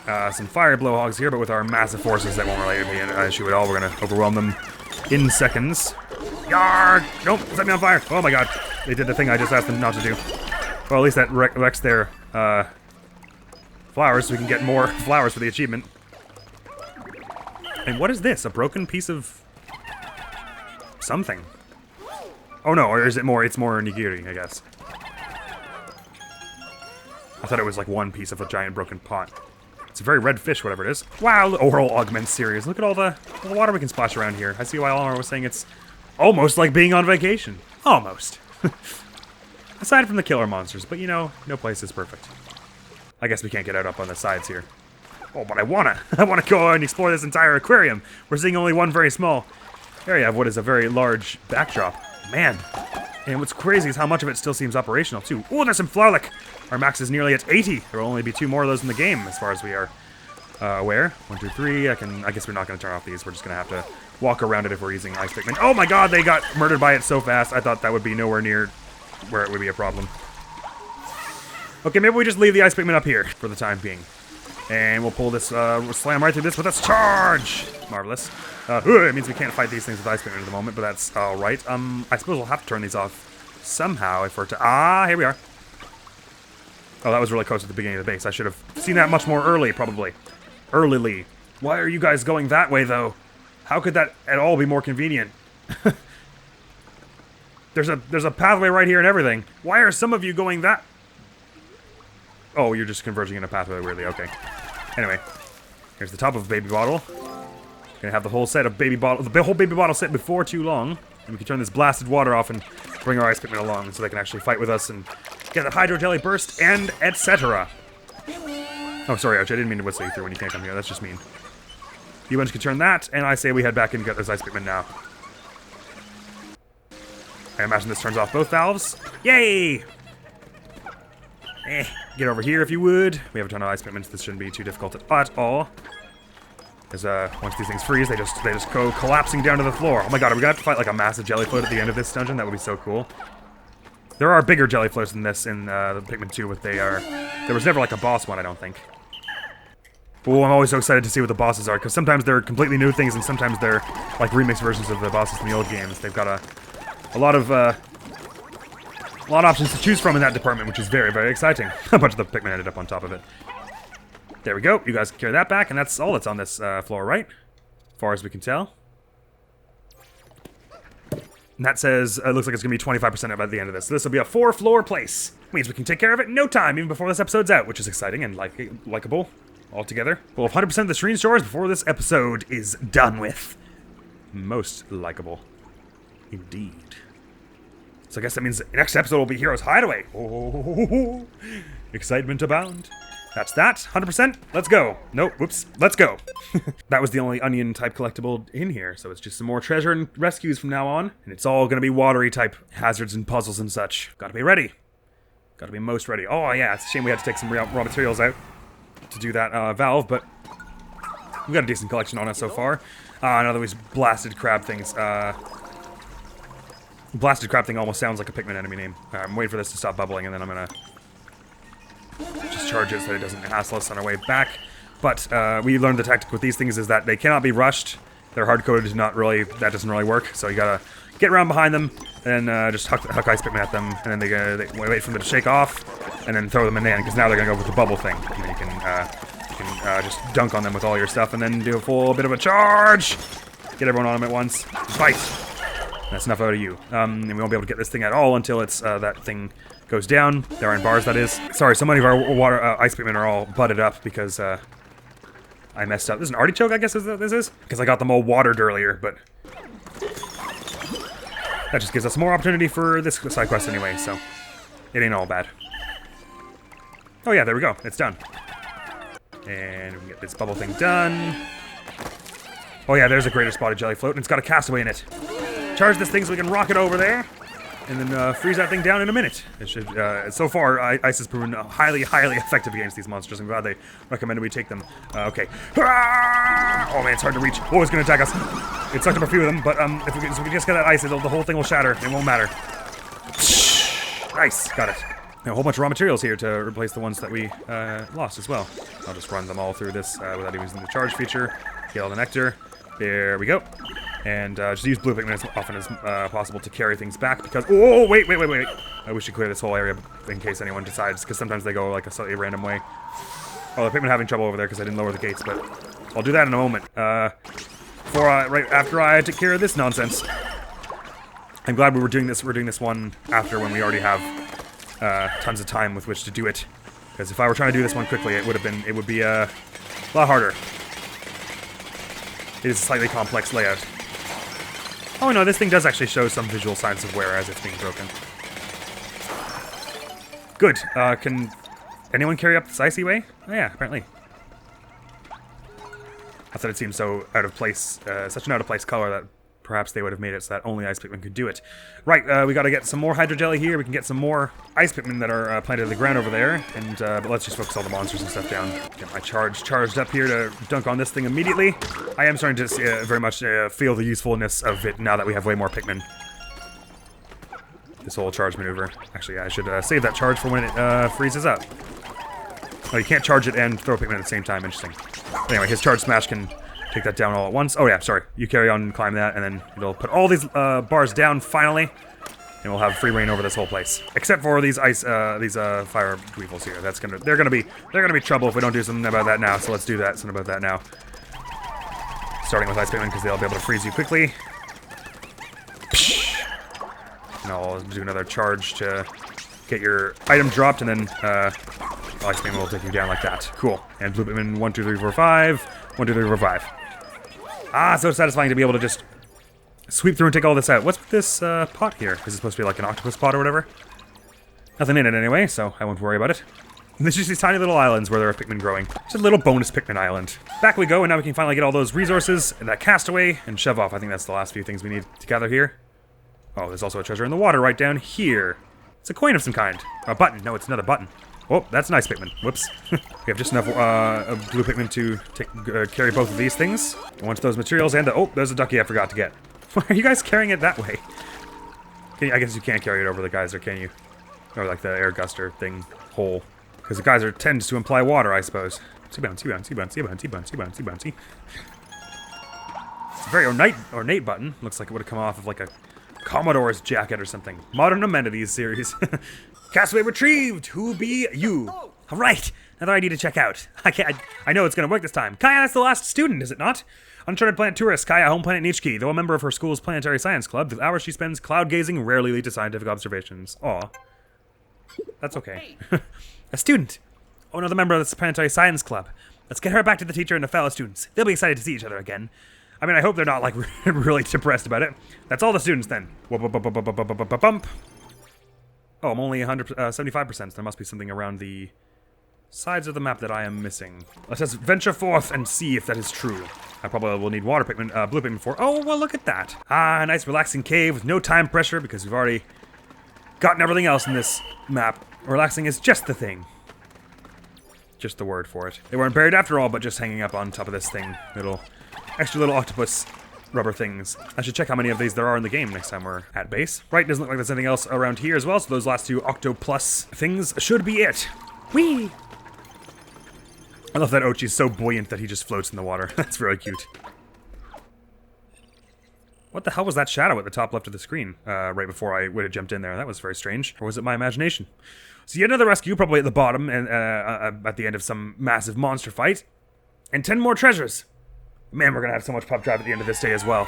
that. Some fire blowhogs here, but with our massive forces that won't really be an issue at all. We're going to overwhelm them in seconds. Yarg! Nope, set me on fire. Oh my god. They did the thing I just asked them not to do. Well, at least that wrecks their flowers, so we can get more flowers for the achievement. And what is this? A broken piece of something? Oh no, or is it more? It's more nigiri, I guess. I thought it was like one piece of a giant broken pot. It's a very red fish, whatever it is. Wow, oral augment series. Look at all the water we can splash around here. I see why Almar was saying it's almost like being on vacation. Almost. Aside from the killer monsters, but you know, no place is perfect. I guess we can't get out up on the sides here. Oh, but I wanna go and explore this entire aquarium. We're seeing only one very small area of what is a very large backdrop. Man. And what's crazy is how much of it still seems operational, too. Oh, there's some Flarlick! Our max is nearly at 80. There will only be 2 more of those in the game, as far as we are aware. 1, 2, 3. I guess we're not going to turn off these. We're just going to have to walk around it if we're using Ice Pikmin. Oh my god, they got murdered by it so fast. I thought that would be nowhere near where it would be a problem. Okay, maybe we just leave the Ice Pikmin up here for the time being. And we'll pull this, slam right through this with us. Charge! Marvelous. It means we can't fight these things with Ice Pikmin at the moment, but that's alright. I suppose we'll have to turn these off somehow if we're to... Ah, here we are. Oh, that was really close at the beginning of the base. I should have seen that much more early, probably. Earlyly. Why are you guys going that way, though? How could that at all be more convenient? There's a pathway right here and everything. Why are some of you going that? Oh, you're just converging in a pathway weirdly. Okay. Anyway, here's the top of a baby bottle. Gonna have the whole set of baby bottle, the whole baby bottle set before too long, and we can turn this blasted water off and bring our ice Pikmin along so they can actually fight with us and get that hydro jelly burst and etc. Oh, sorry, Ouch, I didn't mean to whistle you through when you can't come here. That's just mean. You ones can turn that, and I say we head back and get this ice Pikmin now. I imagine this turns off both valves. Yay! Get over here if you would. We have a ton of ice Pikmins. This shouldn't be too difficult at all. Because once these things freeze, they just go collapsing down to the floor. Oh my god, are we gonna have to fight like a massive jelly float at the end of this dungeon? That would be so cool. There are bigger jelly floats than this in the Pikmin 2, but there was never like a boss one, I don't think. Oh, I'm always so excited to see what the bosses are, because sometimes they're completely new things, and sometimes they're like remixed versions of the bosses from the old games. They've got a lot of options to choose from in that department, which is very, very exciting. A bunch of the Pikmin ended up on top of it. There we go. You guys can carry that back, and that's all that's on this floor, right? As far as we can tell. And that says, it looks like it's going to be 25% by the end of this. So this will be a 4-floor place. Means we can take care of it in no time, even before this episode's out, which is exciting and likable altogether. We'll have 100% of the screen stores before this episode is done with. Most likable. Indeed. So I guess that means the next episode will be Hero's Hideaway. Oh, excitement abound. That's that. 100%. Let's go. Nope. Whoops. Let's go. That was the only onion-type collectible in here, so it's just some more treasure and rescues from now on. And it's all going to be watery-type hazards and puzzles and such. Gotta be ready. Gotta be most ready. Oh, yeah. It's a shame we had to take some raw materials out to do that valve, but we've got a decent collection on us so far. Another of these blasted crab things. Blasted crab thing almost sounds like a Pikmin enemy name. I'm waiting for this to stop bubbling, and then I'm gonna just charge it so that it doesn't hassle us on our way back. But we learned the tactic with these things is that they cannot be rushed. They're hard-coded, that doesn't really work. So you gotta get around behind them, and just huck ice Pikmin at them, and then they wait for them to shake off, and then throw them in, because now they're gonna go with the bubble thing. And then you can just dunk on them with all your stuff, and then do a full bit of a charge. Get everyone on them at once. Fight. That's enough out of you. And we won't be able to get this thing at all until it's that thing goes down. There are in bars, that is. Sorry, so many of our ice Pikmin are all butted up because I messed up. This is an artichoke, I guess this is? Because I got them all watered earlier, but that just gives us more opportunity for this side quest anyway, so it ain't all bad. Oh yeah, there we go. It's done. And we can get this bubble thing done. Oh yeah, there's a greater spotted jelly float, and it's got a castaway in it. Charge this thing so we can rock it over there, and then freeze that thing down in a minute. It should. So far, ice has proven highly, highly effective against these monsters. I'm glad they recommended we take them. Okay. Oh man, it's hard to reach. Oh, it's gonna attack us. It sucked up a few of them, but if we can just get that ice, the whole thing will shatter. It won't matter. Nice, got it. Now, a whole bunch of raw materials here to replace the ones that we lost as well. I'll just run them all through this without even using the charge feature. Get all the nectar. There we go. And just use blue Pikmin as often as possible to carry things back, because... Oh, wait. We should clear this whole area in case anyone decides, because sometimes they go like a slightly random way. Oh, the Pikmin having trouble over there because I didn't lower the gates, but I'll do that in a moment. Right after I take care of this nonsense. I'm glad we're doing this one after when we already have tons of time with which to do it. Because if I were trying to do this one quickly, it would be a lot harder. It is a slightly complex layout. Oh no, this thing does actually show some visual signs of wear as it's being broken. Good. Can anyone carry up this icy way? Oh yeah, apparently. I thought it seemed so out of place, such an out of place color that perhaps they would have made it so that only ice Pikmin could do it. Right, we gotta get some more hydro jelly here. We can get some more ice Pikmin that are planted in the ground over there. And but let's just focus all the monsters and stuff down. Get my charged up here to dunk on this thing immediately. I am starting to very much feel the usefulness of it now that we have way more Pikmin. This whole charge maneuver. Actually, I should save that charge for when it freezes up. Oh, you can't charge it and throw a Pikmin at the same time. Interesting. Anyway, his charge smash can take that down all at once. Oh yeah, sorry. You carry on and climb that, and then it'll put all these bars down finally, and we'll have free reign over this whole place. Except for these fire weevils here. They're gonna be trouble if we don't do something about that now. So let's do something about that now. Starting with ice Pikmin because they'll be able to freeze you quickly. And I'll do another charge to get your item dropped, and then Ice Pikmin will take you down like that. Cool. And Blue Pikmin 1, 2, 3, 4, 5. 1, 2, 3, 4, 5. Ah, so satisfying to be able to just sweep through and take all this out. What's with this pot here? Is it supposed to be like an octopus pot or whatever? Nothing in it anyway, so I won't worry about it. There's just these tiny little islands where there are Pikmin growing. Just a little bonus Pikmin island. Back we go, and now we can finally get all those resources and that castaway and shove off. I think that's the last few things we need to gather here. Oh, there's also a treasure in the water right down here. It's a coin of some kind. A button. No, it's another button. Oh, that's a nice Pikmin. Whoops. We have just enough blue Pikmin to carry both of these things. I want those materials and the... Oh, there's a ducky I forgot to get. Why are you guys carrying it that way? I guess you can't carry it over the geyser, can you? Or like the air guster thing hole. Because the geyser tends to imply water, I suppose. Bouncy, bouncy, bouncy, bouncy, bouncy, bouncy, bouncy. It's a very ornate button. Looks like it would have come off of like a Commodore's jacket or something. Modern Amenities series. Castaway retrieved! Who be you? All right, another ID to check out. I know it's gonna work this time. Kaya, that's the last student, is it not? Uncharted Planet tourist, Kaya, home planet Nichiki. Though a member of her school's planetary science club, the hours she spends cloud gazing rarely lead to scientific observations. Aw. That's okay. A student. Oh, another member of this planetary science club. Let's get her back to the teacher and the fellow students. They'll be excited to see each other again. I mean, I hope they're not, like, really depressed about it. That's all the students, then. Bump. Oh, I'm only 75%, so there must be something around the sides of the map that I am missing. Let's just venture forth and see if that is true. I probably will need water Pikmin, blue Pikmin for... Oh, well, look at that. Ah, a nice relaxing cave with no time pressure because we've already gotten everything else in this map. Relaxing is just the thing. Just the word for it. They weren't buried after all, but just hanging up on top of this thing. Extra little octopus rubber things. I should check how many of these there are in the game next time we're at base. Right, doesn't look like there's anything else around here as well, so those last two Octoplus things should be it. Whee! I love that Ochi's so buoyant that he just floats in the water. That's very cute. What the hell was that shadow at the top left of the screen? Right before I would have jumped in there. That was very strange. Or was it my imagination? So yet another rescue, probably at the bottom, and at the end of some massive monster fight. And 10 more treasures. Man, we're gonna have so much pub drive at the end of this day as well.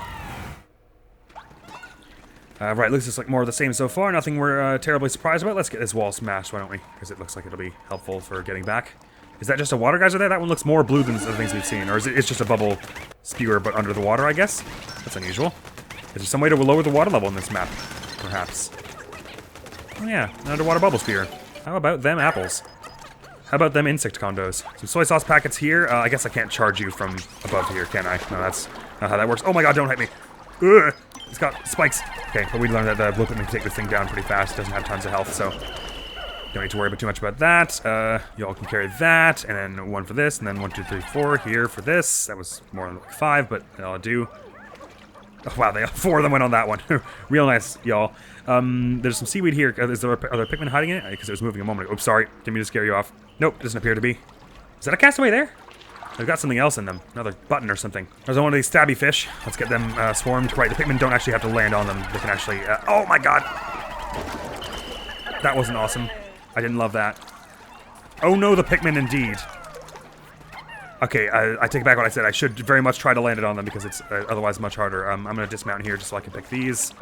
Right, looks just like more of the same so far. Nothing we're terribly surprised about. Let's get this wall smashed, why don't we? Because it looks like it'll be helpful for getting back. Is that just a water geyser there? That one looks more blue than the things we've seen. Or is it just a bubble spewer, but under the water, I guess? That's unusual. Is there some way to lower the water level in this map? Perhaps. Oh yeah, an underwater bubble spewer. How about them apples? How about them insect condos? Some soy sauce packets here. I guess I can't charge you from above here, can I? No, that's not how that works. Oh my god, don't hit me. Ugh, it's got spikes. Okay, but we learned that the blue Pikmin can take this thing down pretty fast. It doesn't have tons of health, so don't need to worry too much about that. Y'all can carry that, and then one for this, and then 1, 2, 3, 4 here for this. That was more than like 5, but that'll do. Oh, wow, 4 of them went on that one. Real nice, y'all. There's some seaweed here. Are there Pikmin hiding in it? Because it was moving a moment ago. Oops, sorry. Didn't mean to scare you off. Nope, doesn't appear to be. Is that a castaway there? They've got something else in them. Another button or something. There's one of these stabby fish. Let's get them swarmed. Right, the Pikmin don't actually have to land on them. They can actually... oh my god! That wasn't awesome. I didn't love that. Oh no, the Pikmin indeed. Okay, I take back what I said. I should very much try to land it on them because it's otherwise much harder. I'm going to dismount here just so I can pick these.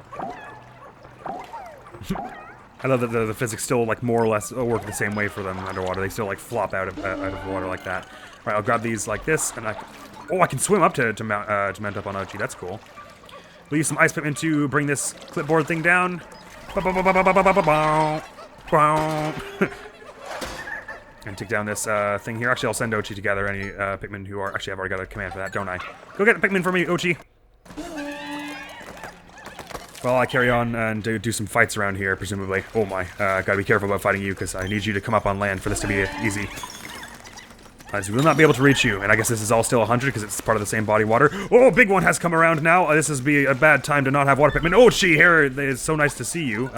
I love that the physics still, like, more or less work the same way for them underwater. They still, like, flop out of the water like that. All right, I'll grab these like this, and I can swim up to mount up on Ochi. That's cool. We'll use some ice Pikmin to bring this clipboard thing down. And take down this thing here. Actually, I'll send Ochi to gather any Pikmin who are... Actually, I've already got a command for that, don't I? Go get the Pikmin for me, Ochi! Well, I carry on and do some fights around here, presumably. Oh my, gotta be careful about fighting you, because I need you to come up on land for this to be easy. As we will not be able to reach you, and I guess this is all still 100, because it's part of the same body water. Oh, big one has come around now! This is be a bad time to not have water Pikmin. Ochi, here! It's so nice to see you.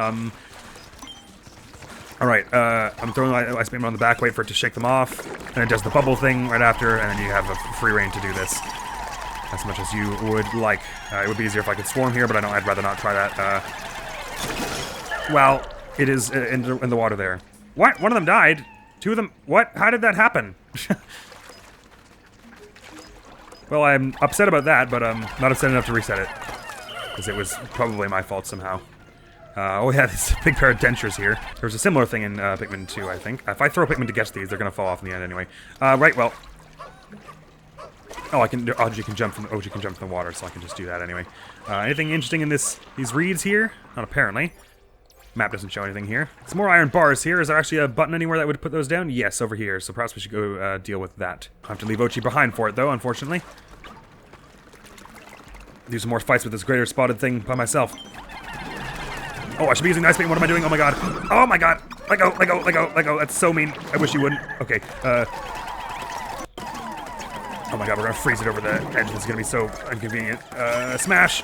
Alright, I'm throwing my ice Pikmin on the back, wait for it to shake them off, and it does the bubble thing right after, and then you have a free reign to do this. As much as you would like. It would be easier if I could swarm here, but I'd rather not try that. Well, it is in the water there. What? One of them died? 2 of them? What? How did that happen? Well, I'm upset about that, but not upset enough to reset it. Because it was probably my fault somehow. Oh yeah, this big pair of dentures here. There was a similar thing in Pikmin 2, I think. If I throw Pikmin to get these, they're gonna fall off in the end anyway. Right, well. Oh, OG can jump from the water, so I can just do that anyway. Anything interesting in these reeds here? Not apparently. Map doesn't show anything here. Some more iron bars here. Is there actually a button anywhere that would put those down? Yes, over here. So perhaps we should go deal with that. I have to leave Ochi behind for it, though, unfortunately. Do some more fights with this greater spotted thing by myself. Oh, I should be using Ice Beam. What am I doing? Oh my god. Oh my god. Let go, let go, let go, let go. That's so mean. I wish you wouldn't. Okay, oh my god, we're gonna freeze it over the edge. This is gonna be so inconvenient. Smash!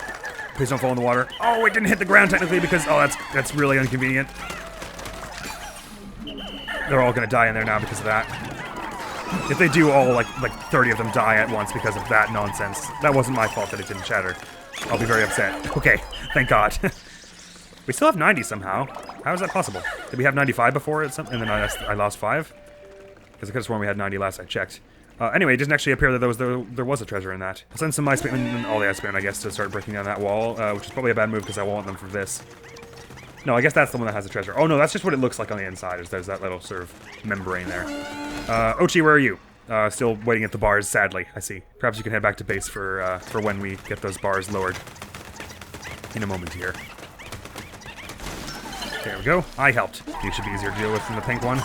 Please don't fall in the water. Oh, it didn't hit the ground technically because, oh, that's really inconvenient. They're all gonna die in there now because of that. If they do all, like 30 of them die at once because of that nonsense. That wasn't my fault that it didn't shatter. I'll be very upset. Okay, thank god. We still have 90 somehow. How is that possible? Did we have 95 before and then I lost 5? Because I could have sworn we had 90 last I checked. Anyway, it doesn't actually appear that there was a treasure in that. I'll send some Ice Pikmin and all the Ice Pikmin, I guess, to start breaking down that wall, which is probably a bad move because I want them for this. No, I guess that's the one that has the treasure. Oh no, that's just what it looks like on the inside, is there's that little sort of membrane there. Ochi, where are you? Still waiting at the bars, sadly, I see. Perhaps you can head back to base for when we get those bars lowered. In a moment here. There we go. I helped. You should be easier to deal with than the pink one.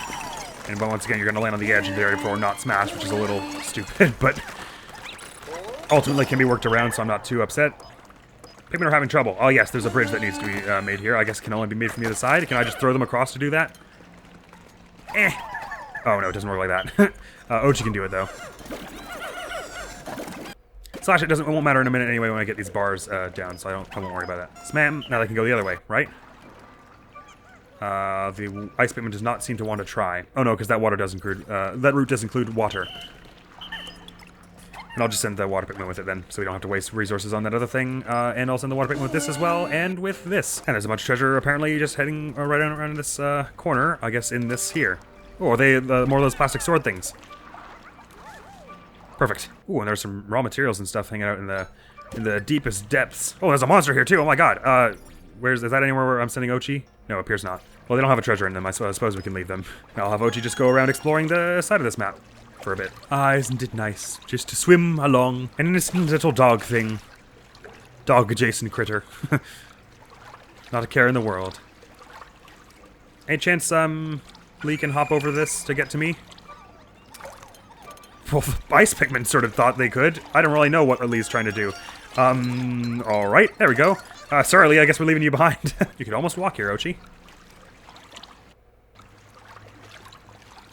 And once again, you're going to land on the edge and therefore not smash, which is a little stupid, but ultimately can be worked around, so I'm not too upset. Pikmin are having trouble. Oh yes, there's a bridge that needs to be made here. I guess it can only be made from the other side. Can I just throw them across to do that? Eh. Oh no, it doesn't work like that. Ochi can do it though. Slash it won't matter in a minute anyway when I get these bars down, so I won't worry about that. Slam. Now they can go the other way, right? The Ice Pikmin does not seem to want to try. Oh no, because that water does include, that route does include water. And I'll just send the water Pikmin with it then, so we don't have to waste resources on that other thing. And I'll send the water Pikmin with this as well, and with this. And there's a bunch of treasure apparently just heading right around this corner, I guess in this here. Oh, are they more of those plastic sword things? Perfect. Ooh, and there's some raw materials and stuff hanging out in the deepest depths. Oh, there's a monster here too, oh my god. Is that anywhere where I'm sending Ochi? No, it appears not. Well, they don't have a treasure in them, I suppose we can leave them. I'll have Ochi just go around exploring the side of this map for a bit. Isn't it nice just to swim along? An innocent little dog thing. Dog-adjacent critter. Not a care in the world. Any chance, Lee can hop over this to get to me? Well, the Ice Pikmin sort of thought they could. I don't really know what Lee's trying to do. Alright, there we go. Sorry, Lee, I guess we're leaving you behind. You could almost walk here, Ochi.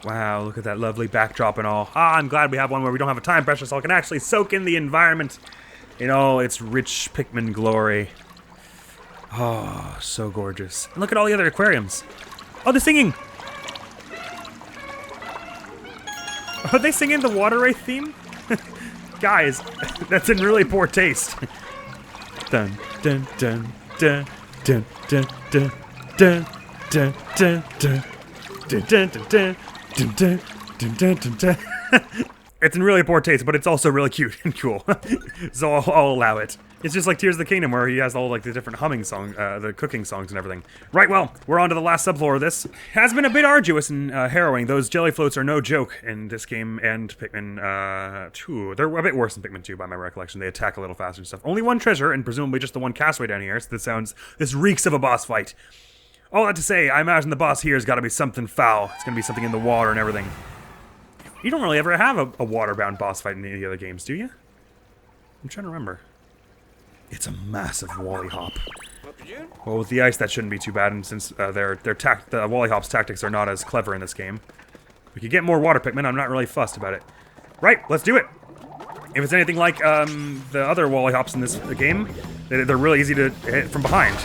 Wow, look at that lovely backdrop and all. I'm glad we have one where we don't have a time pressure, so I can actually soak in the environment in all its rich Pikmin glory. Oh, so gorgeous. And look at all the other aquariums. Oh, they're singing! Are they singing the Water Wraith theme? Guys, that's in really poor taste. Dun dun dun dun dun dun dun dun dun dun dun dun dun dun dun dun dun dun dun. It's in really poor taste, but it's also really cute and cool. So I'll allow it. It's just like Tears of the Kingdom, where he has all like the different humming song, the cooking songs and everything. Right, well, we're on to the last subfloor of this. Has been a bit arduous and harrowing. Those jelly floats are no joke in this game and Pikmin 2. They're a bit worse than Pikmin 2 by my recollection. They attack a little faster and stuff. Only one treasure, and presumably just the one castaway down here. So this reeks of a boss fight. All that to say, I imagine the boss here has got to be something foul. It's going to be something in the water and everything. You don't really ever have a water-bound boss fight in any of the other games, do you? I'm trying to remember. It's a massive Wally Hop. Well, with the ice, that shouldn't be too bad, and since the Wally Hop's tactics are not as clever in this game. We could get more water Pikmin, I'm not really fussed about it. Right, let's do it! If it's anything like the other Wally Hops in this game, they're really easy to hit from behind.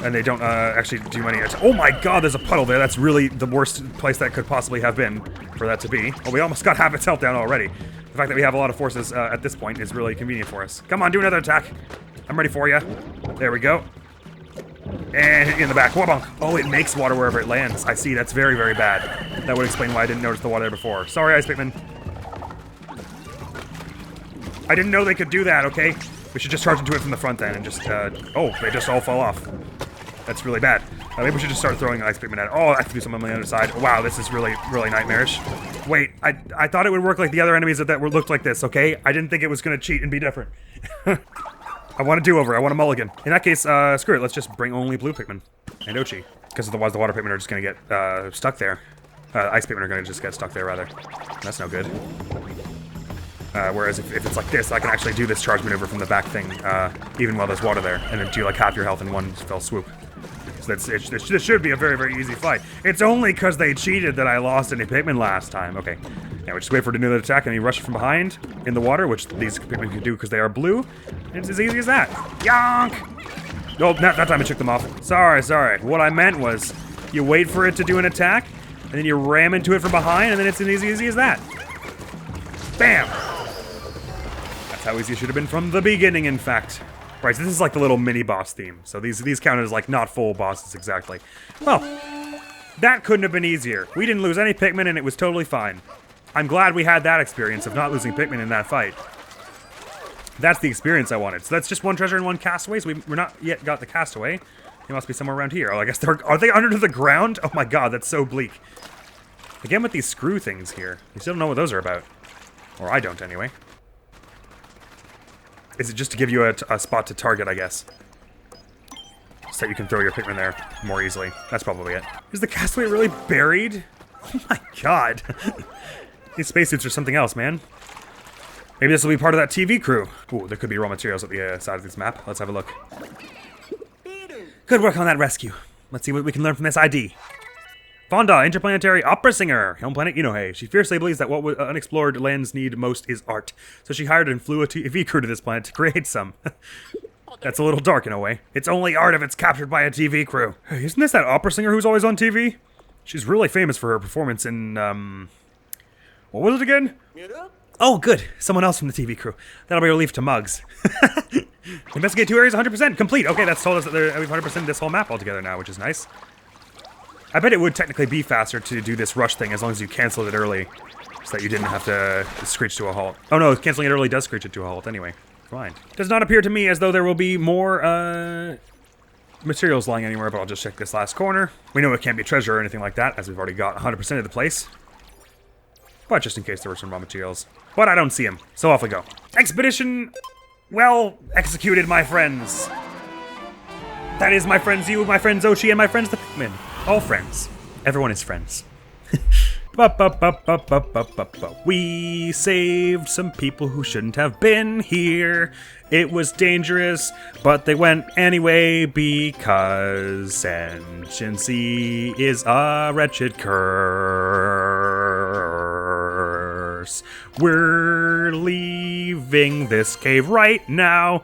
And they don't actually do any... Oh my god, there's a puddle there. That's really the worst place that could possibly have been for that to be. Oh, we almost got half its health down already. The fact that we have a lot of forces at this point is really convenient for us. Come on, do another attack. I'm ready for you. There we go. And hit you in the back. Wabonk. Oh, it makes water wherever it lands. I see, that's very, very bad. That would explain why I didn't notice the water there before. Sorry, Ice Pikmin. I didn't know they could do that, okay? We should just charge into it from the front then and just, oh, they just all fall off. That's really bad. Maybe we should just start throwing ice Pikmin at it. Oh, I have to do something on the other side. Wow, this is really, really nightmarish. Wait, I thought it would work like the other enemies that looked like this, okay? I didn't think it was going to cheat and be different. I want a do-over. I want a mulligan. In that case, screw it. Let's just bring only blue Pikmin and Ochi. Because otherwise the water Pikmin are just going to get stuck there. Ice Pikmin are going to just get stuck there, rather. That's no good. Whereas if it's like this, I can actually do this charge maneuver from the back thing, even while there's water there, and then do like half your health in one fell swoop. So this should be a very, very easy fight. It's only because they cheated that I lost any Pikmin last time. Okay. Now we just wait for it to do the attack, and he rushes from behind in the water, which these Pikmin can do because they are blue. It's as easy as that. Yonk! Oh, that time I took them off. Sorry. What I meant was, you wait for it to do an attack, and then you ram into it from behind, and then it's as easy as that. Bam! That's how easy it should have been from the beginning, in fact. Right, so this is like the little mini-boss theme. So these count as like not full bosses exactly. Well, that couldn't have been easier. We didn't lose any Pikmin and it was totally fine. I'm glad we had that experience of not losing Pikmin in that fight. That's the experience I wanted. So that's just one treasure and one castaway. So we're not yet got the castaway. They must be somewhere around here. Oh, I guess are they under the ground? Oh my god, that's so bleak. Again with these screw things here. You still don't know what those are about. Or I don't anyway. Is it just to give you a spot to target, I guess? So that you can throw your Pikmin there more easily. That's probably it. Is the castaway really buried? Oh my god. These spacesuits are something else, man. Maybe this will be part of that TV crew. Ooh, there could be raw materials at the side of this map. Let's have a look. Good work on that rescue. Let's see what we can learn from this ID. Fonda, interplanetary opera singer, home planet Inoue. She fiercely believes that what unexplored lands need most is art. So she hired and flew a TV crew to this planet to create some. That's a little dark in a way. It's only art if it's captured by a TV crew. Hey, isn't this that opera singer who's always on TV? She's really famous for her performance in, what was it again? Oh, good. Someone else from the TV crew. That'll be a relief to Mugs. Investigate 2 areas 100% complete. Okay, that's told us that we've 100% this whole map altogether now, which is nice. I bet it would technically be faster to do this rush thing as long as you canceled it early, so that you didn't have to screech to a halt. Oh no, canceling it early does screech it to a halt anyway. Fine. Does not appear to me as though there will be more materials lying anywhere, but I'll just check this last corner. We know it can't be treasure or anything like that, as we've already got 100% of the place. But just in case there were some raw materials. But I don't see them, so off we go. Expedition well executed, my friends. That is, my friends, you, my friends Ochi, and my friends the Pikmin. All friends. Everyone is friends. We saved some people who shouldn't have been here. It was dangerous, but they went anyway because sentiency is a wretched curse. We're leaving this cave right now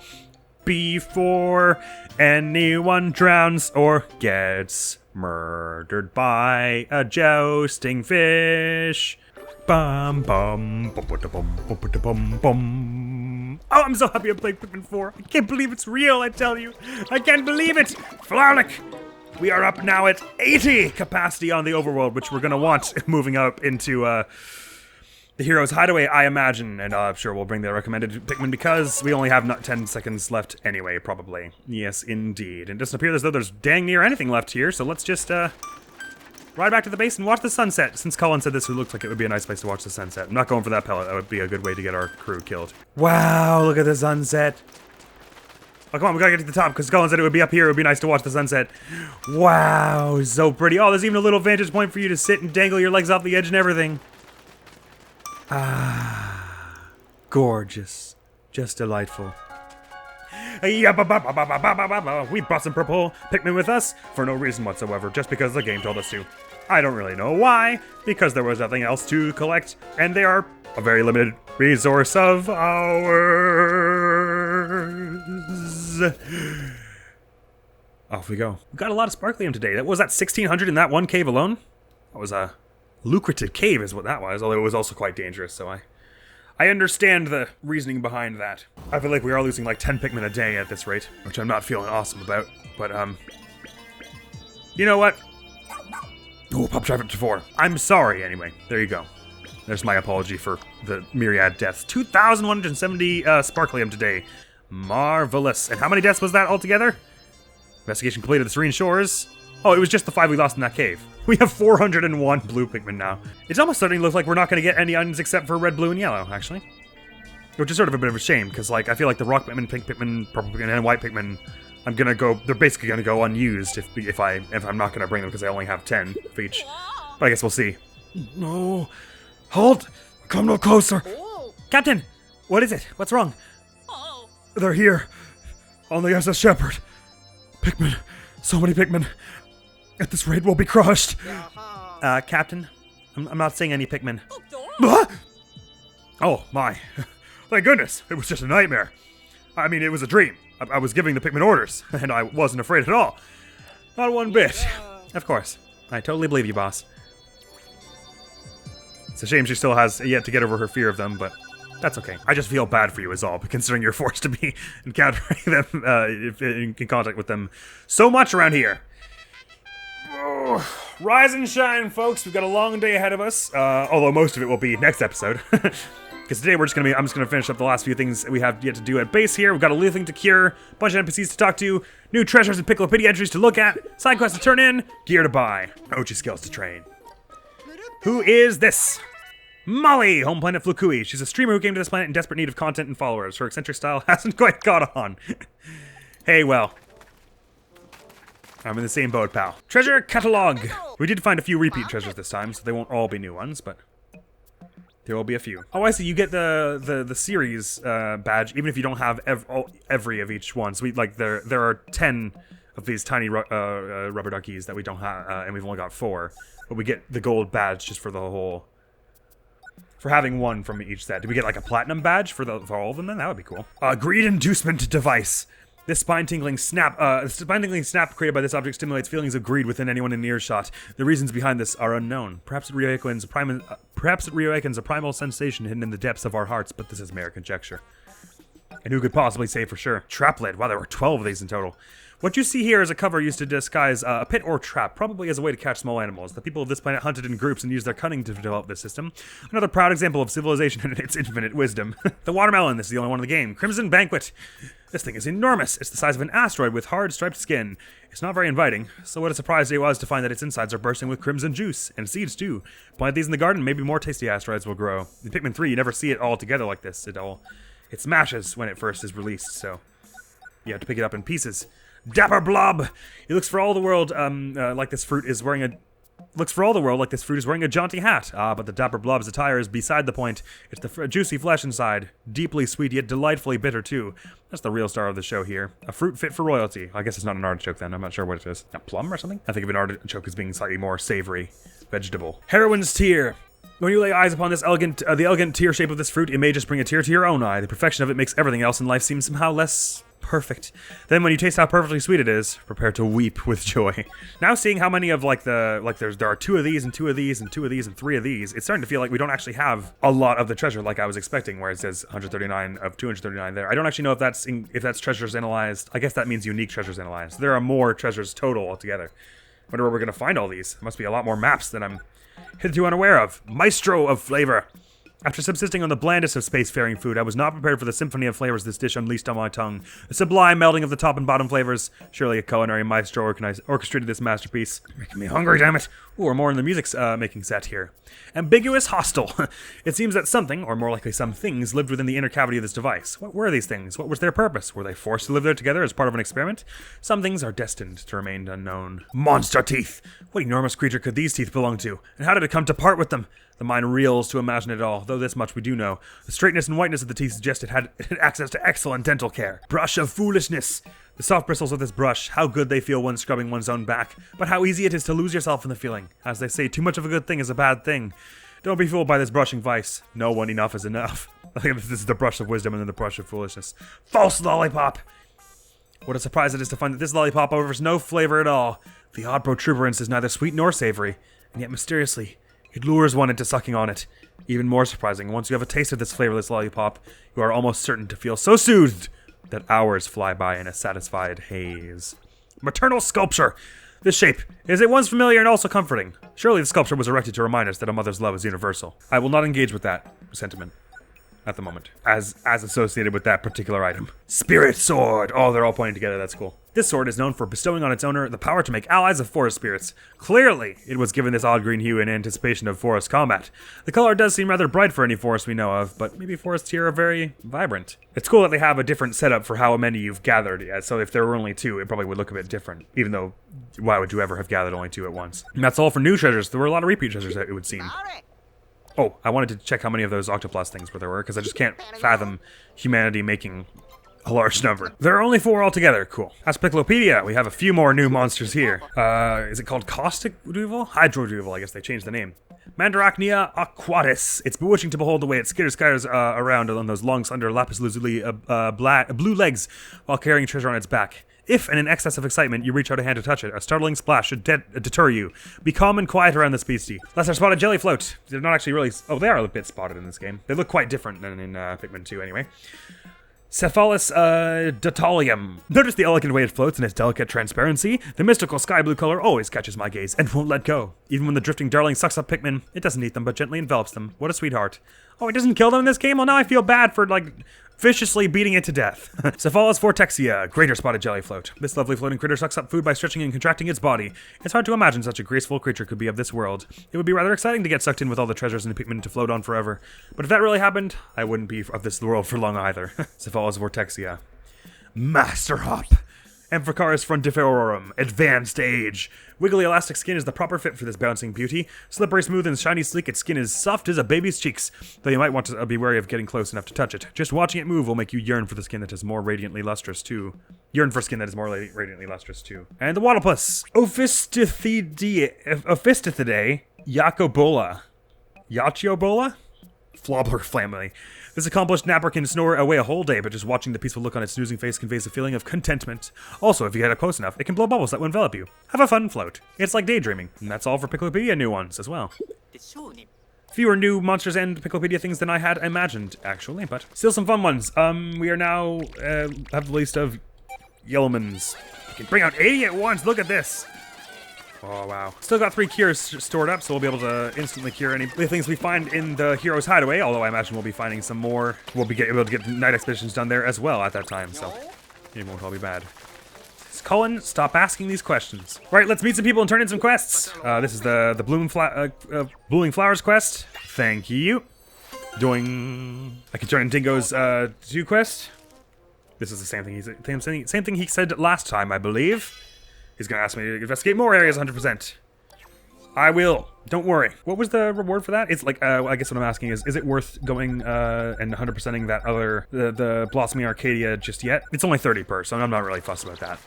before anyone drowns or gets murdered by a jousting fish. Bum bum bum bum bum bum bum. Oh, I'm so happy I'm playing Pikmin 4. I can't believe it's real, I tell you. I can't believe it. Flarlick, we are up now at 80 capacity on the overworld, which we're gonna want moving up into the Hero's Hideaway, I imagine, and I'm sure we'll bring the recommended Pikmin because we only have not 10 seconds left anyway, probably. Yes, indeed. And it doesn't appear as though there's dang near anything left here, so let's just, ride back to the base and watch the sunset. Since Colin said this, it looks like it would be a nice place to watch the sunset. I'm not going for that pellet. That would be a good way to get our crew killed. Wow, look at the sunset. Oh, come on, we gotta get to the top, because Colin said it would be up here. It would be nice to watch the sunset. Wow, so pretty. Oh, there's even a little vantage point for you to sit and dangle your legs off the edge and everything. Ah, gorgeous. Just delightful. We brought some purple Pikmin with us for no reason whatsoever, just because the game told us to. I don't really know why, because there was nothing else to collect, and they are a very limited resource of ours. Off we go. We got a lot of sparklium today. That was that 1,600 in that one cave alone? That was a lucrative cave is what that was, although it was also quite dangerous, so I understand the reasoning behind that. I feel like we are losing like 10 Pikmin a day at this rate, which I'm not feeling awesome about, but you know what? Oh, Pop Traffic to 4. I'm sorry anyway. There you go. There's my apology for the myriad deaths. 2,170 sparklium today. Marvelous. And how many deaths was that altogether? Investigation completed the serene shores. Oh, it was just the 5 we lost in that cave. We have 401 blue Pikmin now. It's almost starting to look like we're not going to get any onions except for red, blue, and yellow, actually. Which is sort of a bit of a shame, because, like, I feel like the rock Pikmin, pink Pikmin, purple Pikmin, and white Pikmin, they're basically going to go unused if I'm not going to bring them, because I only have 10 of each. But I guess we'll see. No. Halt! Come no closer! Captain! What is it? What's wrong? They're here. On the SS Shepherd. Pikmin. So many Pikmin. At this rate, we'll be crushed. Captain? I'm not seeing any Pikmin. Ah! Oh, my. Thank goodness. It was just a nightmare. I mean, it was a dream. I was giving the Pikmin orders, and I wasn't afraid at all. Not one bit. Of course. I totally believe you, boss. It's a shame she still has yet to get over her fear of them, but that's okay. I just feel bad for you is all, considering you're forced to be encountering them, in contact with them so much around here. Oh, rise and shine, folks. We've got a long day ahead of us, although most of it will be next episode. Because today I'm just gonna finish up the last few things we have yet to do at base here. We've got a little thing to cure, a bunch of NPCs to talk to, new treasures and Piccolo-Pity entries to look at, side quests to turn in, gear to buy, Ochi skills to train. Who is this? Molly, home planet Flukui. She's a streamer who came to this planet in desperate need of content and followers. Her eccentric style hasn't quite caught on. Hey, well. I'm in the same boat, pal. Treasure catalog. We did find a few repeat treasures this time, so they won't all be new ones, but there will be a few. Oh, I see. You get the series badge, even if you don't have every of each one. So there are 10 of these tiny rubber duckies that we don't have, and we've only got 4. But we get the gold badge just for the whole. For having one from each set. Do we get like a platinum badge for all of them then? That would be cool. Greed inducement device. This spine-tingling snap created by this object stimulates feelings of greed within anyone in earshot. The reasons behind this are unknown. Perhaps it reawakens a primal sensation hidden in the depths of our hearts, but this is mere conjecture. And who could possibly say for sure? Trap lid. Wow, there were 12 of these in total. What you see here is a cover used to disguise a pit or trap, probably as a way to catch small animals. The people of this planet hunted in groups and used their cunning to develop this system. Another proud example of civilization and its infinite wisdom. The watermelon, this is the only one in the game. Crimson Banquet. This thing is enormous. It's the size of an asteroid with hard, striped skin. It's not very inviting, so what a surprise it was to find that its insides are bursting with crimson juice, and seeds too. Plant these in the garden, maybe more tasty asteroids will grow. In Pikmin 3, you never see it all together like this. It smashes when it first is released, so you have to pick it up in pieces. Dapper Blob! It looks for all the world like this fruit is wearing a jaunty hat. But the Dapper Blob's attire is beside the point. It's the juicy flesh inside. Deeply sweet, yet delightfully bitter, too. That's the real star of the show here. A fruit fit for royalty. I guess it's not an artichoke then. I'm not sure what it is. A plum or something? I think of an artichoke as being slightly more savory vegetable. Heroine's Tear. When you lay eyes upon the elegant tear shape of this fruit, it may just bring a tear to your own eye. The perfection of it makes everything else in life seem somehow less perfect. Then when you taste how perfectly sweet it is, prepare to weep with joy. Now seeing how many of there are 2 of these and 2 of these and 2 of these and 3 of these, it's starting to feel like we don't actually have a lot of the treasure like I was expecting, where it says 139 of 239 there. I don't actually know if that's treasures analyzed. I guess that means unique treasures analyzed. There are more treasures total altogether. Wonder where we're gonna find all these. There must be a lot more maps than I'm hitherto unaware of. Maestro of flavor. After subsisting on the blandest of spacefaring food, I was not prepared for the symphony of flavors this dish unleashed on my tongue. A sublime melding of the top and bottom flavors. Surely a culinary maestro orchestrated this masterpiece. Making me hungry, damn it. Ooh, we're more in the music's making set here. Ambiguous hostile. It seems that something, or more likely some things, lived within the inner cavity of this device. What were these things? What was their purpose? Were they forced to live there together as part of an experiment? Some things are destined to remain unknown. Monster teeth! What enormous creature could these teeth belong to? And how did it come to part with them? The mind reels to imagine it all, though this much we do know. The straightness and whiteness of the teeth suggest it had access to excellent dental care. Brush of foolishness. The soft bristles of this brush, how good they feel when scrubbing one's own back, but how easy it is to lose yourself in the feeling. As they say, too much of a good thing is a bad thing. Don't be fooled by this brushing vice. No one enough is enough. I think this is the brush of wisdom and then the brush of foolishness. False lollipop! What a surprise it is to find that this lollipop offers no flavor at all. The odd protuberance is neither sweet nor savory, and yet mysteriously, it lures one into sucking on it. Even more surprising, once you have a taste of this flavorless lollipop, you are almost certain to feel so soothed that hours fly by in a satisfied haze. Maternal sculpture! This shape, is at once familiar and also comforting. Surely the sculpture was erected to remind us that a mother's love is universal. I will not engage with that sentiment at the moment, as associated with that particular item. Spirit sword! Oh, they're all pointing together, that's cool. This sword is known for bestowing on its owner the power to make allies of forest spirits. Clearly, it was given this odd green hue in anticipation of forest combat. The color does seem rather bright for any forest we know of, but maybe forests here are very vibrant. It's cool that they have a different setup for how many you've gathered, so if there were only 2, it probably would look a bit different, even though, why would you ever have gathered only 2 at once? And that's all for new treasures. There were a lot of repeat treasures, it would seem. Oh, I wanted to check how many of those octopus things there were, because I just can't fathom humanity making a large number. There are only 4 altogether. Cool. As Piklopedia, we have a few more new monsters here. Is it called Caustic Duval? Hydroduval, I guess they changed the name. Mandarachnia aquatis. It's bewitching to behold the way it skitters around on those long, slender, lapis lazuli blue legs while carrying treasure on its back. If, in an excess of excitement, you reach out a hand to touch it, a startling splash should deter you. Be calm and quiet around this beastie. That's our spotted jelly float. They're not actually really... Oh, they are a bit spotted in this game. They look quite different than in Pikmin 2, anyway. Cephalus Dotalium. Notice the elegant way it floats in its delicate transparency. The mystical sky blue color always catches my gaze and won't let go. Even when the drifting darling sucks up Pikmin, it doesn't eat them but gently envelops them. What a sweetheart. Oh, it doesn't kill them in this game? Well, now I feel bad for, like, viciously beating it to death. Cephalus Vortexia, greater spotted jelly float. This lovely floating critter sucks up food by stretching and contracting its body. It's hard to imagine such a graceful creature could be of this world. It would be rather exciting to get sucked in with all the treasures in Pikmin to float on forever. But if that really happened, I wouldn't be of this world for long either. Cephalus Vortexia. MASTERHOP. Amphicarus frontiferorum, advanced age. Wiggly elastic skin is the proper fit for this bouncing beauty. Slippery, smooth, and shiny sleek, its skin is soft as a baby's cheeks, though you might want to be wary of getting close enough to touch it. Just watching it move will make you yearn for the skin that is more radiantly lustrous too. Yearn for skin that is more radiantly lustrous too. And the Wattlepus, Ophistithidae, Yacobola. Yachiobola? Flobbler family. This accomplished napper can snore away a whole day, but just watching the peaceful look on its snoozing face conveys a feeling of contentment. Also, if you get it close enough, it can blow bubbles that will envelop you. Have a fun float. It's like daydreaming. And that's all for Piklopedia new ones as well. Fewer new monsters and Piklopedia things than I had imagined, actually, but still some fun ones. We are now have the list of Yellowmans. You can bring out 80 at once. Look at this. Oh, wow. Still got 3 cures stored up, so we'll be able to instantly cure any things we find in the hero's hideaway, although I imagine we'll be finding some more. We'll be able to get night expeditions done there as well at that time, so it won't all be bad. Cullen, stop asking these questions. Right, let's meet some people and turn in some quests. This is the Blooming Flowers quest. Thank you. Doing... I can turn in Dingo's 2 quest. This is the same thing same thing he said last time, I believe. He's gonna ask me to investigate more areas 100%. I will. Don't worry. What was the reward for that? It's like, I guess what I'm asking is it worth going and 100%ing that other, the Blossoming Arcadia just yet? It's only 30 per, so I'm not really fussed about that.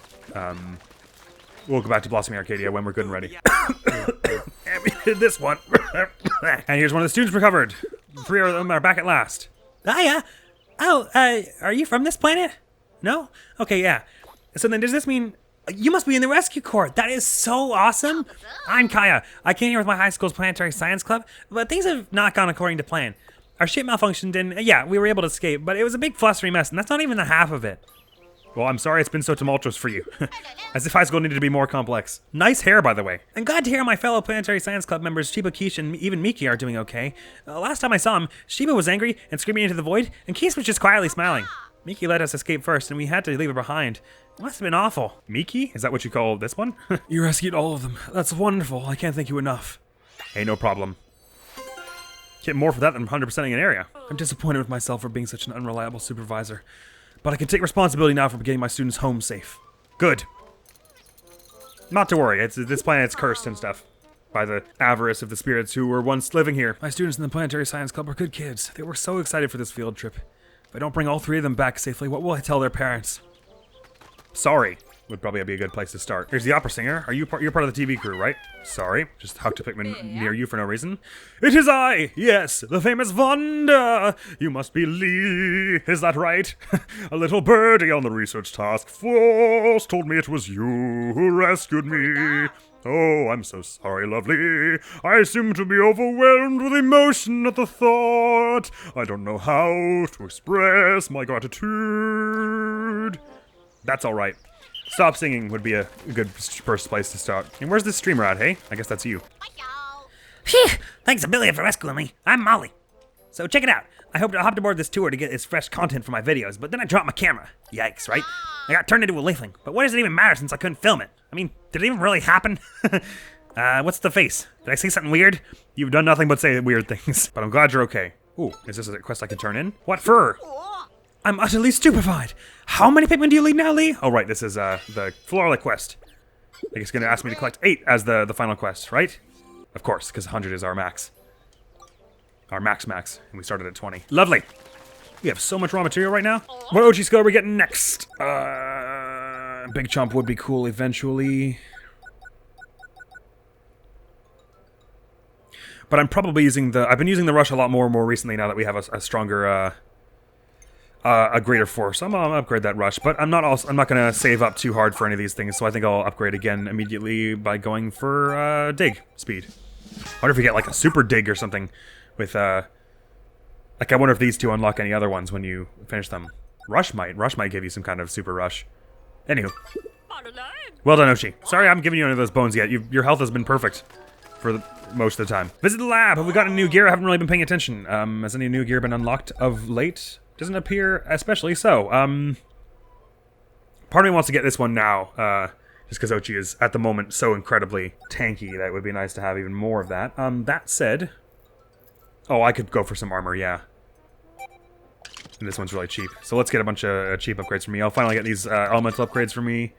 We'll go back to Blossoming Arcadia when we're good and ready. And we did this one. And here's one of the students recovered. 3 of them are back at last. Hiya. Oh, are you from this planet? No? Okay, yeah. So then does this mean... You must be in the rescue corps. That is so awesome. I'm Kaya. I came here with my high school's planetary science club, but things have not gone according to plan. Our ship malfunctioned and, yeah, we were able to escape, but it was a big flustery mess, and that's not even the half of it. Well, I'm sorry it's been so tumultuous for you. As if high school needed to be more complex. Nice hair, by the way. I'm glad to hear my fellow planetary science club members Shiba, Kish, and even Miki are doing okay. Last time I saw him, Shiba was angry and screaming into the void, and Kish was just quietly smiling. Miki let us escape first, and we had to leave her behind. It must have been awful. Miki? Is that what you call this one? You rescued all of them. That's wonderful. I can't thank you enough. Hey, no problem. Get more for that than 100%ing an area. I'm disappointed with myself for being such an unreliable supervisor. But I can take responsibility now for getting my students home safe. Good. Not to worry. This planet's cursed and stuff. By the avarice of the spirits who were once living here. My students in the Planetary Science Club are good kids. They were so excited for this field trip. If I don't bring all 3 of them back safely, what will I tell their parents? Sorry would probably be a good place to start. Here's the opera singer. You're part of the TV crew, right? Sorry. Just hucked a Pikmin near you for no reason. It is I! Yes, the famous Wanda! You must be Lee, is that right? A little birdie on the research task force told me it was you who rescued me. Oh, I'm so sorry, lovely. I seem to be overwhelmed with emotion at the thought. I don't know how to express my gratitude. That's all right. Stop singing would be a good first place to start. And where's this streamer at, hey? I guess that's you. Phew! Thanks a billion for rescuing me. I'm Molly. So check it out. I hopped aboard this tour to get this fresh content for my videos, but then I dropped my camera. Yikes, right? I got turned into a leafling, but what does it even matter since I couldn't film it? I mean, did it even really happen? What's the face? Did I say something weird? You've done nothing but say weird things, but I'm glad you're okay. Ooh, is this a quest I can turn in? What for? I'm utterly stupefied. How many Pikmin do you lead now, Lee? Oh, right, this is the Florala quest. I think it's going to ask me to collect 8 as the final quest, right? Of course, because 100 is our max. Our max, and we started at 20. Lovely. We have so much raw material right now. What OG skill are we getting next? Big Chomp would be cool eventually. But I'm probably using I've been using the Rush a lot more recently now that we have a stronger, a greater force. I'm gonna upgrade that Rush, but I'm not gonna save up too hard for any of these things, so I think I'll upgrade again immediately by going for, Dig speed. I wonder if we get, like, a super Dig or something with, like, I wonder if these two unlock any other ones when you finish them. Rush might give you some kind of super rush. Anywho. Well done, Oshi. Sorry I haven't given you any of those bones yet. Your health has been perfect for most of the time. Visit the lab. Have we gotten new gear? I haven't really been paying attention. Has any new gear been unlocked of late? Doesn't appear especially so. Part of me wants to get this one now, just because Ochi is, at the moment, so incredibly tanky that it would be nice to have even more of that. That said... Oh, I could go for some armor, yeah. And this one's really cheap. So let's get a bunch of cheap upgrades for me. I'll finally get these elemental upgrades for me.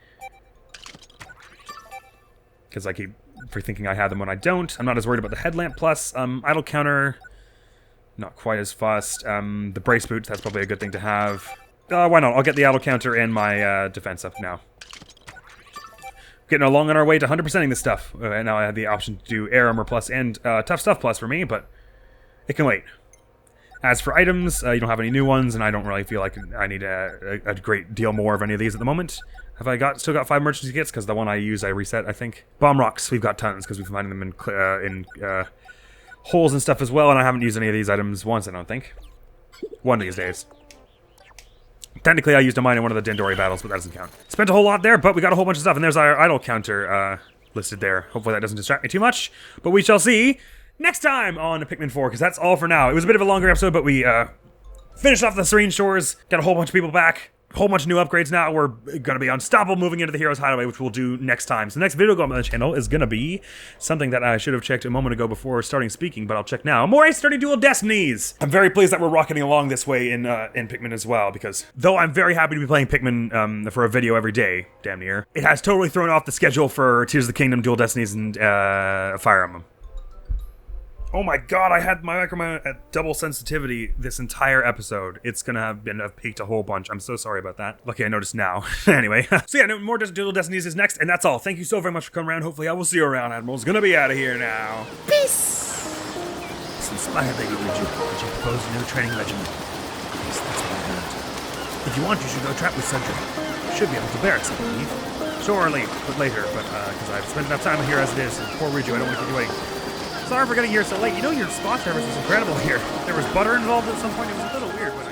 Because I keep thinking I have them when I don't. I'm not as worried about the headlamp plus. Idle counter, not quite as fussed. The brace boots, that's probably a good thing to have. Why not? I'll get the idle counter and my defense up now. Getting along on our way to 100%ing this stuff. And now I have the option to do air armor plus and tough stuff plus for me, but it can wait. As for items, you don't have any new ones, and I don't really feel like I need a great deal more of any of these at the moment. Have I still got 5 emergency kits? Because the one I use, I reset, I think. Bomb rocks, we've got tons, because we've been finding them in holes and stuff as well, and I haven't used any of these items once, I don't think. One of these days. Technically, I used a mine in one of the Dendori battles, but that doesn't count. Spent a whole lot there, but we got a whole bunch of stuff, and there's our idle counter listed there. Hopefully that doesn't distract me too much, but we shall see next time on Pikmin 4, because that's all for now. It was a bit of a longer episode, but we finished off the Serene Shores, got a whole bunch of people back, a whole bunch of new upgrades now. We're going to be unstoppable moving into the Heroes Hideaway, which we'll do next time. So the next video going on the channel is going to be something that I should have checked a moment ago before starting speaking, but I'll check now. More Ice-30 Dual Destinies! I'm very pleased that we're rocketing along this way in Pikmin as well, because though I'm very happy to be playing Pikmin for a video every day, damn near, it has totally thrown off the schedule for Tears of the Kingdom, Dual Destinies, and Fire Emblem. Oh my god, I had my microphone at double sensitivity this entire episode. It's gonna have peaked a whole bunch. I'm so sorry about that. Lucky I noticed now. Anyway, so yeah, no, more Dual Destinies is next, and that's all. Thank you so very much for coming around. Hopefully I will see you around. Admiral's gonna be out of here now. Peace! It's inspired, Lady Riju, that you propose a new training regimen. At least that's what I heard. If you want, you should go trap with Cedric. You should be able to barracks, I believe. Surely, but later, but because I've spent enough time here as it is, and poor Riju, I don't want to keep you waiting. Sorry for getting here so late. You know, your spot service was incredible here. There was butter involved at some point. It was a little weird, but